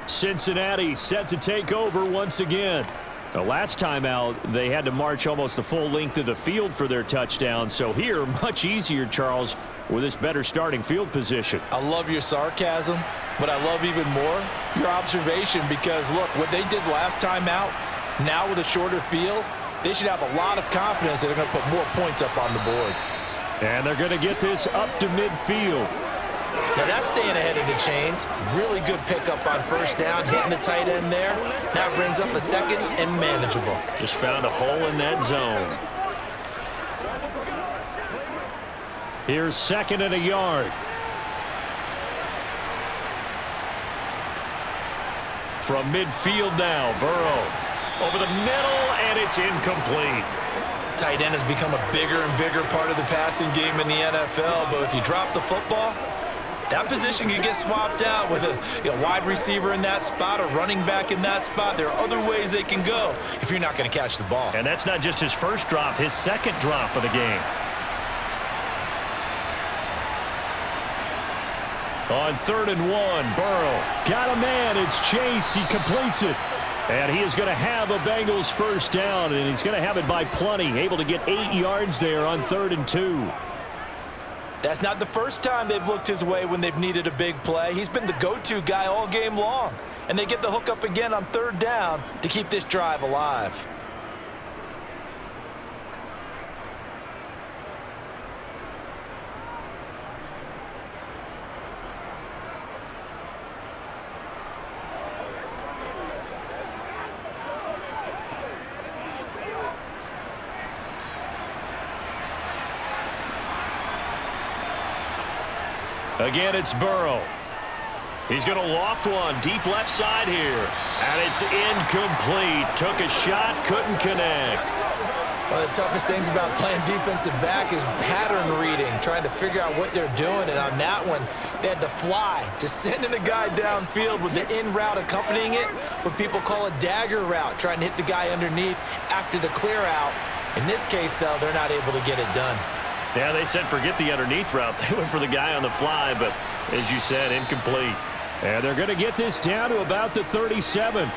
Cincinnati set to take over once again. The last time out, they had to march almost the full length of the field for their touchdown. So here, much easier, Charles, with this better starting field position. I love your sarcasm, but I love even more your observation because, look, what they did last time out, now with a shorter field, they should have a lot of confidence that they're going to put more points up on the board. And they're going to get this up to midfield. Now that's staying ahead of the chains. Really good pickup on first down, hitting the tight end there. Now it brings up a second and manageable. Just found a hole in that zone. Here's second and a yard. From midfield now, Burrow. Over the middle, and it's incomplete. Tight end has become a bigger and bigger part of the passing game in the NFL, but if you drop the football, that position can get swapped out with a wide receiver in that spot, a running back in that spot. There are other ways they can go if you're not going to catch the ball. And that's not just his first drop, his second drop of the game. On 3rd and 1, Burrow got a man. It's Chase. He completes it. And he is going to have a Bengals first down, and he's going to have it by plenty. Able to get 8 yards there on 3rd and 2. That's not the first time they've looked his way when they've needed a big play. He's been the go-to guy all game long. And they get the hook up again on 3rd down to keep this drive alive. Again, it's Burrow. He's going to loft one deep left side here. And it's incomplete. Took a shot, couldn't connect. One of the toughest things about playing defensive back is pattern reading, trying to figure out what they're doing. And on that one, they had to fly, just sending a guy downfield with the in route accompanying it, what people call a dagger route, trying to hit the guy underneath after the clear out. In this case, though, they're not able to get it done. Yeah, they said forget the underneath route. They went for the guy on the fly, but as you said, incomplete. And they're going to get this down to about the 37.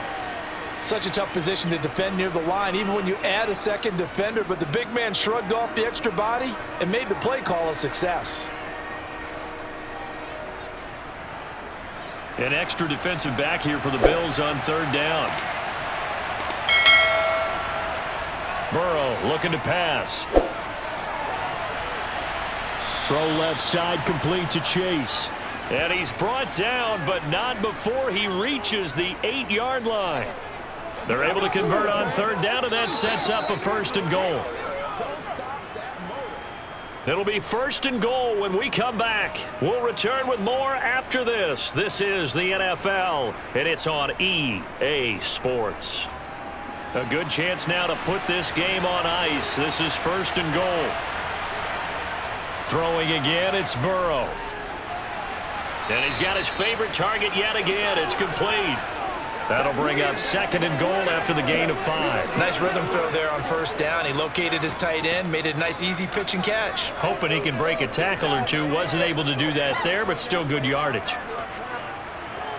Such a tough position to defend near the line, even when you add a second defender, but the big man shrugged off the extra body and made the play call a success. An extra defensive back here for the Bills on 3rd down. Burrow looking to pass. Throw left side complete to Chase. And he's brought down, but not before he reaches the 8-yard line. They're able to convert on 3rd down, and that sets up a 1st and goal. It'll be 1st and goal when we come back. We'll return with more after this. This is the NFL, and it's on EA Sports. A good chance now to put this game on ice. This is 1st and goal. Throwing again, it's Burrow. And he's got his favorite target yet again. It's complete. That'll bring up 2nd and goal after the gain of 5. Nice rhythm throw there on 1st down. He located his tight end, made it a nice easy pitch and catch. Hoping he can break a tackle or two. Wasn't able to do that there, but still good yardage.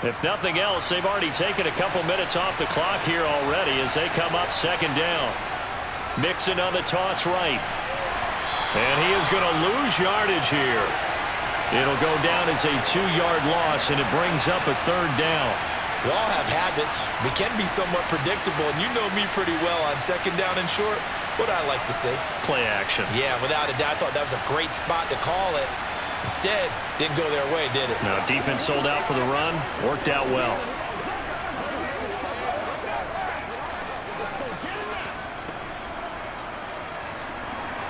If nothing else, they've already taken a couple minutes off the clock here already as they come up 2nd down. Mixon on the toss right. And he is going to lose yardage here. It'll go down as a 2-yard loss, and it brings up a 3rd down. We all have habits. We can be somewhat predictable, and you know me pretty well on 2nd down and short. What I like to say. Play action. Yeah, without a doubt. I thought that was a great spot to call it. Instead, didn't go their way, did it? Now, defense sold out for the run. Worked out well.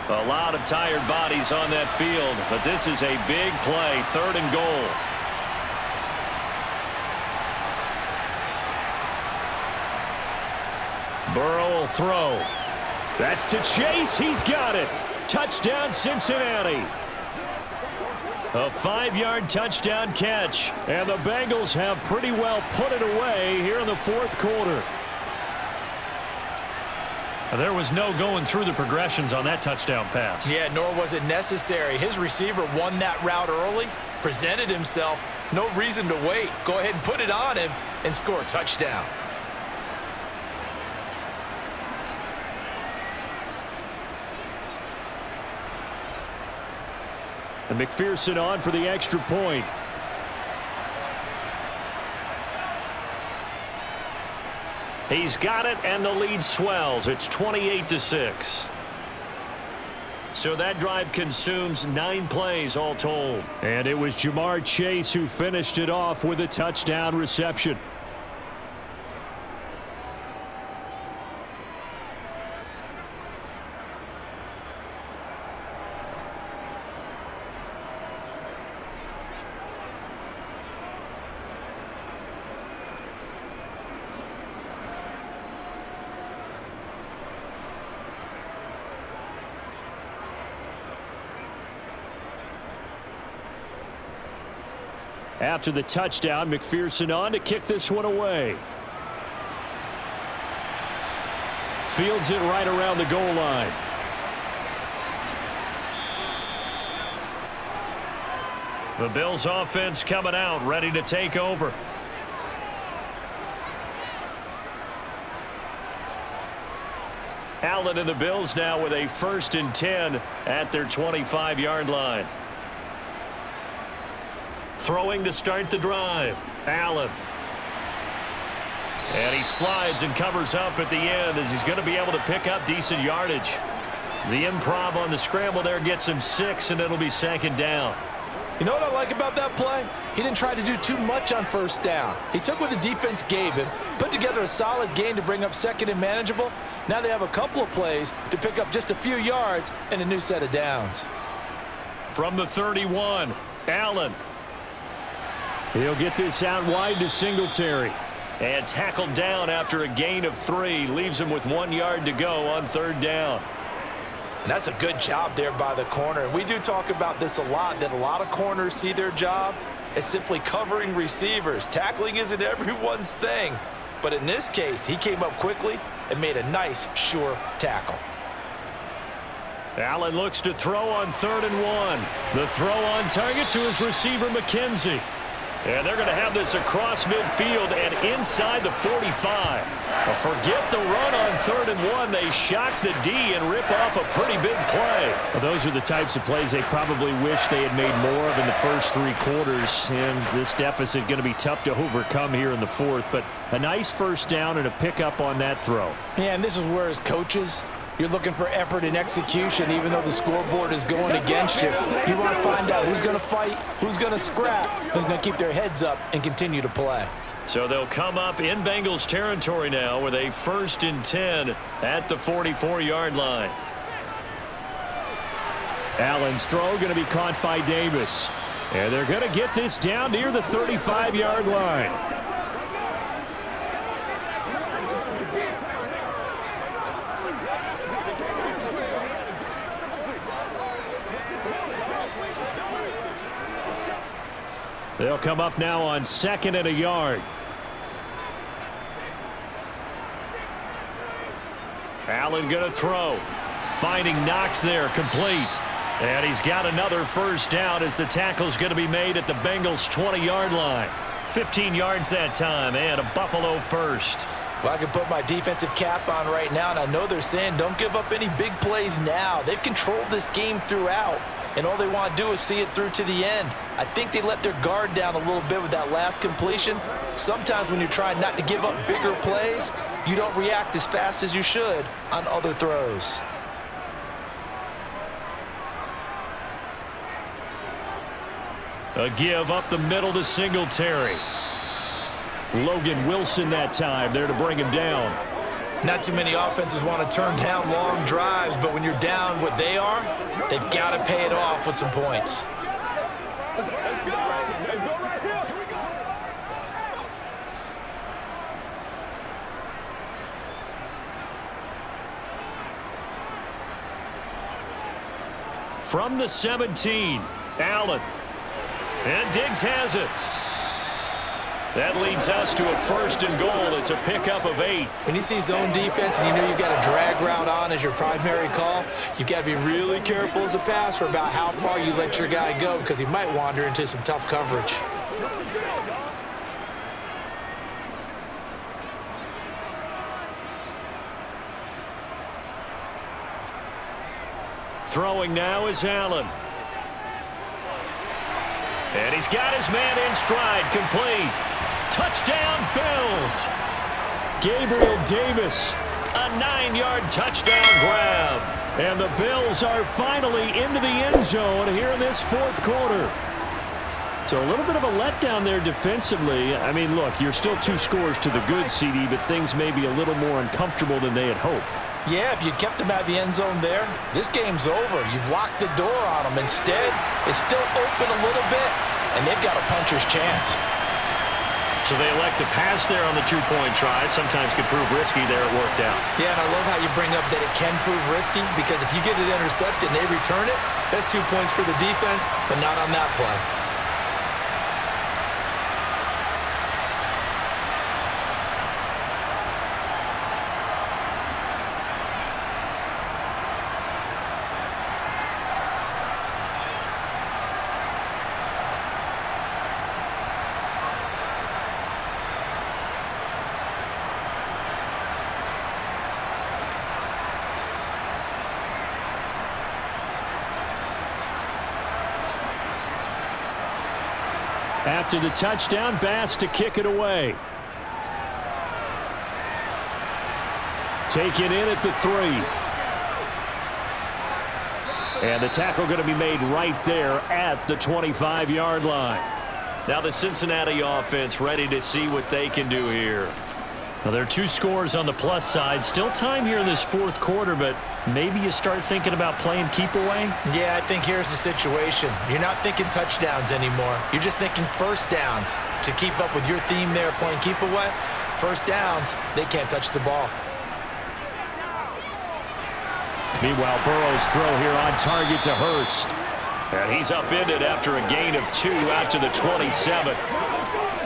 A lot of tired bodies on that field, but this is a big play. 3rd and goal. Burrow will throw. That's to Chase. He's got it. Touchdown, Cincinnati. A 5-yard touchdown catch. And the Bengals have pretty well put it away here in the 4th quarter. There was no going through the progressions on that touchdown pass. Yeah, nor was it necessary. His receiver won that route early, presented himself, no reason to wait. Go ahead and put it on him and score a touchdown. And McPherson on for the extra point. He's got it, and the lead swells. It's 28-6. So that drive consumes 9 plays all told. And it was Jamar Chase who finished it off with a touchdown reception. After the touchdown, McPherson on to kick this one away. Fields it right around the goal line. The Bills offense coming out, ready to take over. Allen and the Bills now with a 1st and 10 at their 25-yard line. Throwing to start the drive. Allen. And he slides and covers up at the end as he's going to be able to pick up decent yardage. The improv on the scramble there gets him 6, and it'll be 2nd down. You know what I like about that play? He didn't try to do too much on 1st down. He took what the defense gave him, put together a solid gain to bring up 2nd and manageable. Now they have a couple of plays to pick up just a few yards and a new set of downs. From the 31, Allen. He'll get this out wide to Singletary. And tackled down after a gain of 3. Leaves him with 1 yard to go on 3rd down. And that's a good job there by the corner. And we do talk about this a lot, that a lot of corners see their job as simply covering receivers. Tackling isn't everyone's thing. But in this case, he came up quickly and made a nice, sure tackle. Allen looks to throw on 3rd and 1. The throw on target to his receiver, McKenzie. And they're going to have this across midfield and inside the 45. Forget the run on 3rd and 1. They shock the D and rip off a pretty big play. Well, those are the types of plays they probably wish they had made more of in the first 3 quarters. And this deficit going to be tough to overcome here in the 4th. But a nice 1st down and a pickup on that throw. Yeah, and this is where as coaches, you're looking for effort and execution, even though the scoreboard is going against you. You want to find out who's going to fight, who's going to scrap, who's going to keep their heads up and continue to play. So they'll come up in Bengals territory now with a 1st and 10 at the 44-yard line. Allen's throw going to be caught by Davis. And they're going to get this down near the 35-yard line. They'll come up now on 2nd and a yard. Allen going to throw. Finding Knox there, complete. And he's got another 1st down as the tackle's going to be made at the Bengals' 20-yard line. 15 yards that time and a Buffalo 1st. Well, I can put my defensive cap on right now, and I know they're saying don't give up any big plays now. They've controlled this game throughout, and all they want to do is see it through to the end. I think they let their guard down a little bit with that last completion. Sometimes when you're trying not to give up bigger plays, you don't react as fast as you should on other throws. A give up the middle to Singletary. Logan Wilson that time there to bring him down. Not too many offenses want to turn down long drives, but when you're down what they are, they've got to pay it off with some points. Let's go right here. Here we go. From the 17, Allen. And Diggs has it. That leads us to a 1st and goal. It's a pickup of 8. When you see zone defense and you know you've got a drag route on as your primary call, you've got to be really careful as a passer about how far you let your guy go because he might wander into some tough coverage. Throwing now is Allen. And he's got his man in stride, complete. Touchdown, Bills. Gabriel Davis, a 9-yard touchdown grab. And the Bills are finally into the end zone here in this fourth quarter. So a little bit of a letdown there defensively. I mean, look, you're still 2 scores to the good, CD, but things may be a little more uncomfortable than they had hoped. Yeah, if you kept him at the end zone there, this game's over. You've locked the door on him. Instead, it's still open a little bit, and they've got a puncher's chance. So they elect to pass there on the 2-point try. Sometimes could prove risky there. It worked out. Yeah, and I love how you bring up that it can prove risky, because if you get it intercepted and they return it, that's 2 points for the defense, but not on that play. After the touchdown, Bass to kick it away. Taken in at the 3. And the tackle going to be made right there at the 25-yard line. Now the Cincinnati offense ready to see what they can do here. Well, there are 2 scores on the plus side. Still time here in this fourth quarter, but maybe you start thinking about playing keep away? Yeah, I think here's the situation. You're not thinking touchdowns anymore. You're just thinking first downs. To keep up with your theme there, playing keep away, first downs, they can't touch the ball. Meanwhile, Burrow's throw here on target to Hurst. And he's upended after a gain of 2 out to the 27.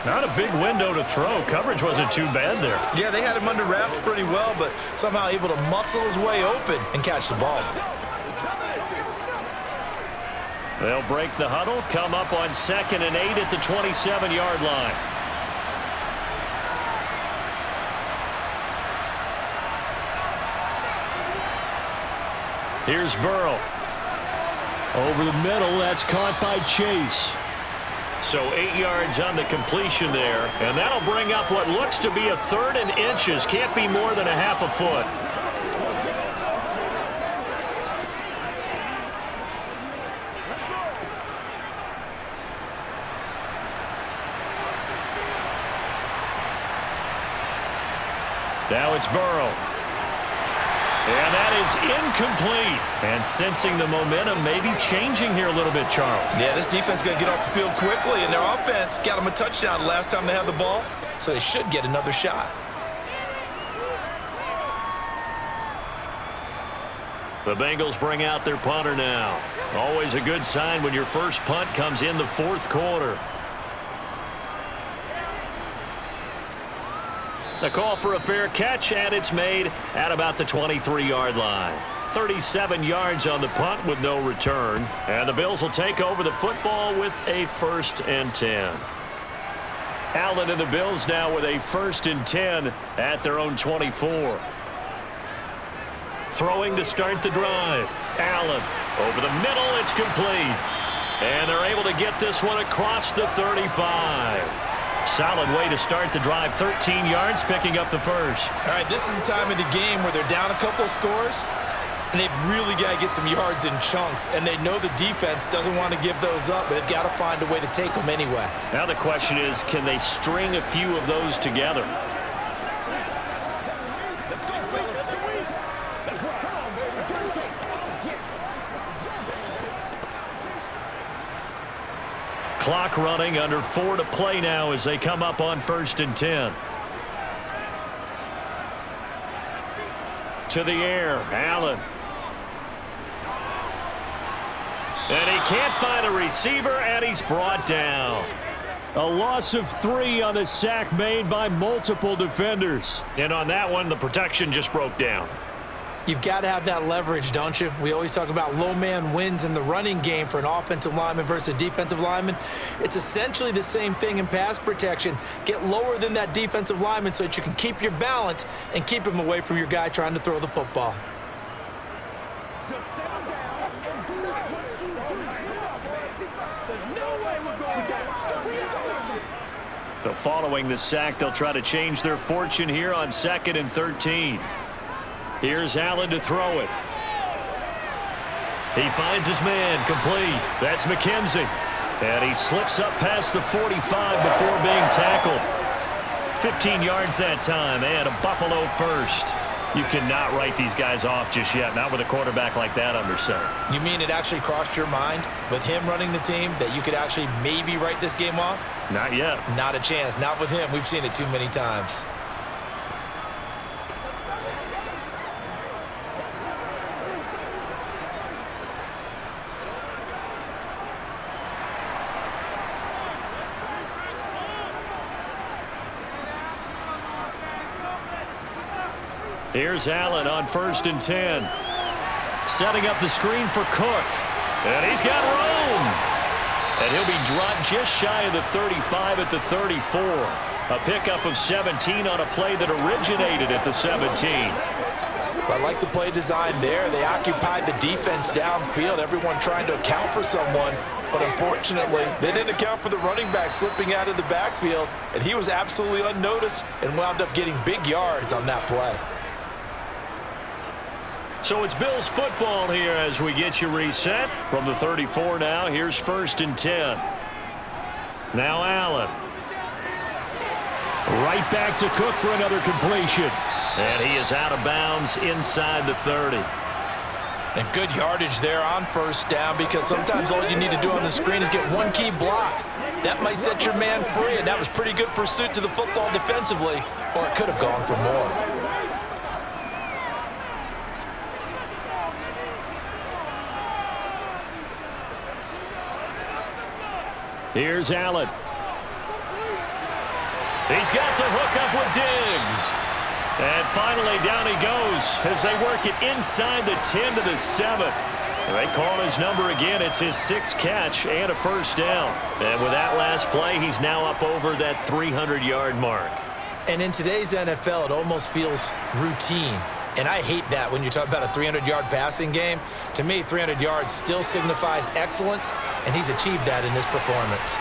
Not a big window to throw. Coverage wasn't too bad there. Yeah, they had him under wraps pretty well, but somehow able to muscle his way open and catch the ball. They'll break the huddle, come up on 2nd and 8 at the 27-yard line. Here's Burrow. Over the middle, that's caught by Chase. So 8 yards on the completion there, and that'll bring up what looks to be a 3rd and inches. Can't be more than a half a foot. Now it's Burrow. And that is incomplete. And sensing the momentum maybe changing here a little bit, Charles. Yeah, this defense is going to get off the field quickly, and their offense got them a touchdown last time they had the ball, so they should get another shot. The Bengals bring out their punter now. Always a good sign when your first punt comes in the fourth quarter. The call for a fair catch, and it's made at about the 23-yard line. 37 yards on the punt with no return. And the Bills will take over the football with a 1st and 10. Allen and the Bills now with a 1st and 10 at their own 24. Throwing to start the drive. Allen over the middle, it's complete. And they're able to get this one across the 35. Solid way to start the drive. 13 yards, picking up the 1st. All right, this is the time of the game where they're down a couple of scores, and they've really got to get some yards in chunks, and they know the defense doesn't want to give those up, but they've got to find a way to take them anyway. Now the question is, can they string a few of those together? Clock running, under 4 to play now as they come up on 1st and 10. To the air, Allen. And he can't find a receiver, and he's brought down. A loss of 3 on the sack made by multiple defenders. And on that one, the protection just broke down. You've got to have that leverage, don't you? We always talk about low man wins in the running game for an offensive lineman versus a defensive lineman. It's essentially the same thing in pass protection. Get lower than that defensive lineman so that you can keep your balance and keep him away from your guy trying to throw the football. There's no way we're going down. So following the sack, they'll try to change their fortune here on 2nd and 13. Here's Allen to throw it. He finds his man, complete. That's McKenzie. And he slips up past the 45 before being tackled. 15 yards that time, and a Buffalo first. You cannot write these guys off just yet, not with a quarterback like that under center. You mean it actually crossed your mind with him running the team that you could actually maybe write this game off? Not yet. Not a chance. Not with him. We've seen it too many times. Here's Allen on 1st and 10. Setting up the screen for Cook. And he's got room. And he'll be dropped just shy of the 35 at the 34. A pickup of 17 on a play that originated at the 17. I like the play design there. They occupied the defense downfield, everyone trying to account for someone. But unfortunately, they didn't account for the running back slipping out of the backfield. And he was absolutely unnoticed and wound up getting big yards on that play. So it's Bills football here as we get you reset. From the 34 now, here's 1st and 10. Now Allen. Right back to Cook for another completion. And he is out of bounds inside the 30. And good yardage there on 1st down, because sometimes all you need to do on the screen is get one key block. That might set your man free, and that was pretty good pursuit to the football defensively, or it could have gone for more. Here's Allen. He's got the hook up with Diggs. And finally down he goes as they work it inside the 10 to the 7. And they call his number again. It's his 6th catch and a 1st down. And with that last play, he's now up over that 300-yard mark. And in today's NFL, it almost feels routine. And I hate that when you talk about a 300-yard passing game. To me, 300 yards still signifies excellence, and he's achieved that in this performance.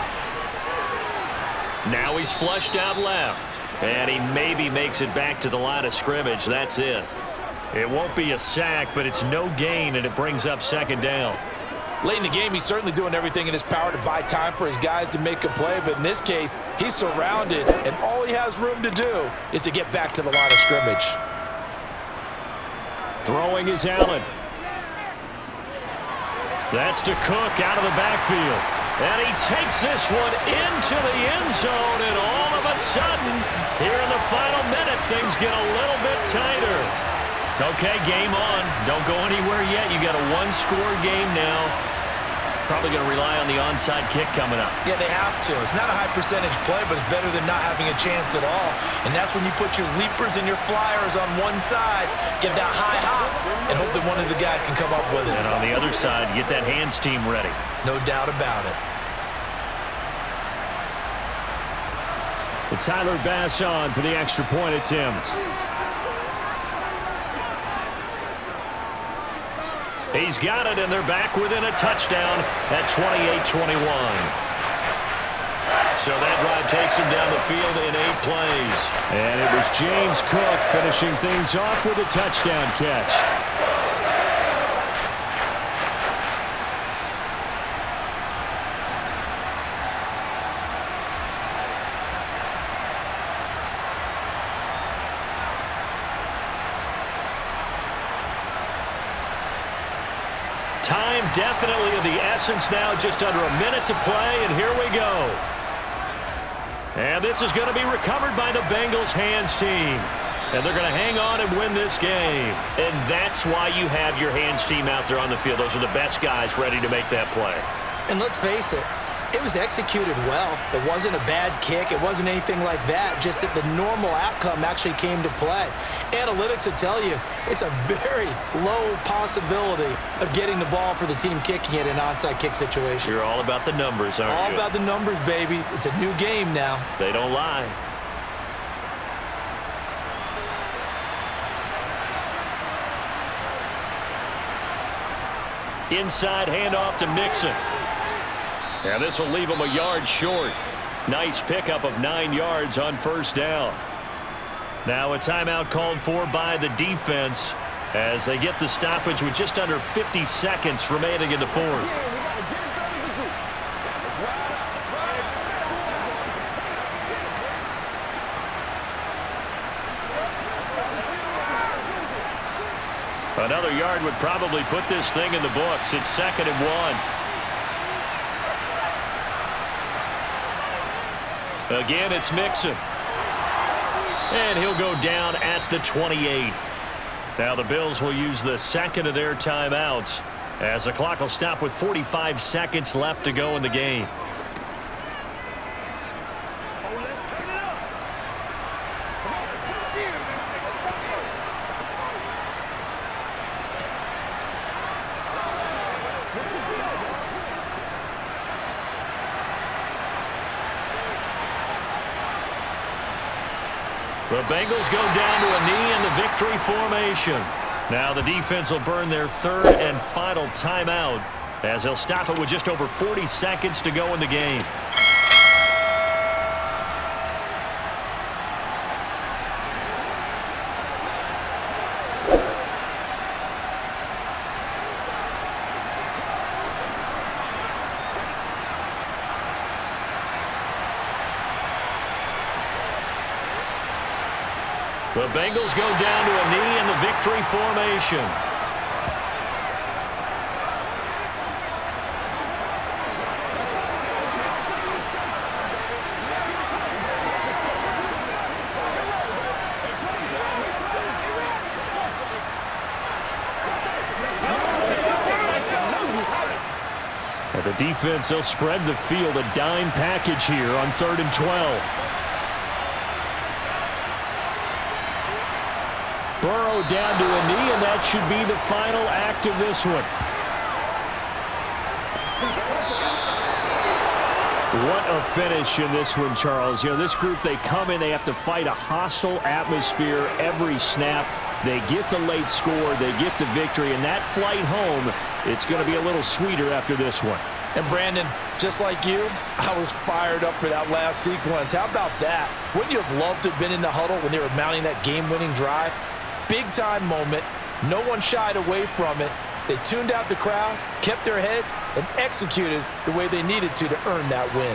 Now he's flushed out left. And he maybe makes it back to the line of scrimmage. That's it. It won't be a sack, but it's no gain, and it brings up 2nd down. Late in the game, he's certainly doing everything in his power to buy time for his guys to make a play. But in this case, he's surrounded, and all he has room to do is to get back to the line of scrimmage. Throwing is Allen. That's to Cook out of the backfield. And he takes this one into the end zone, and all of a sudden, here in the final minute, things get a little bit tighter. Okay, game on. Don't go anywhere yet. You got a one-score game now. Probably going to rely on the onside kick coming up. Yeah, they have to. It's not a high-percentage play, but it's better than not having a chance at all. And that's when you put your leapers and your flyers on one side, get that high hop, and hope that one of the guys can come up with it. And on the other side, get that hands team ready. No doubt about it. And Tyler Bass on for the extra point attempt. He's got it, and they're back within a touchdown at 28-21. So that drive takes him down the field in 8 plays. And it was James Cook finishing things off with a touchdown catch. Time definitely of the essence now, just under a minute to play, and here we go. And this is going to be recovered by the Bengals hands team. And they're going to hang on and win this game. And that's why you have your hands team out there on the field. Those are the best guys ready to make that play. And let's face it, it was executed well. It wasn't a bad kick. It wasn't anything like that. Just that the normal outcome actually came to play. Analytics will tell you it's a very low possibility of getting the ball for the team kicking it in an onside kick situation. You're all about the numbers, aren't you? All about the numbers, baby. It's a new game now. They don't lie. Inside handoff to Mixon. And this will leave him a yard short. Nice pickup of 9 yards on first down. Now a timeout called for by the defense as they get the stoppage with just under 50 seconds remaining in the fourth. Another yard would probably put this thing in the books. It's 2nd and 1. Again, it's Mixon. And he'll go down at the 28. Now the Bills will use the second of their timeouts as the clock will stop with 45 seconds left to go in the game. The Bengals go down to a knee in the victory formation. Now the defense will burn their 3rd and final timeout as they'll stop it with just over 40 seconds to go in the game. The Bengals go down to a knee in the victory formation. And the defense, they'll spread the field, a dime package here on 3rd and 12. Burrow down to a knee, and that should be the final act of this one. What a finish in this one, Charles. You know, this group, they come in, they have to fight a hostile atmosphere every snap. They get the late score, they get the victory, and that flight home, it's going to be a little sweeter after this one. And Brandon, just like you, I was fired up for that last sequence. How about that? Wouldn't you have loved to have been in the huddle when they were mounting that game-winning drive? Big-time moment. No one shied away from it. They tuned out the crowd, kept their heads, and executed the way they needed to earn that win.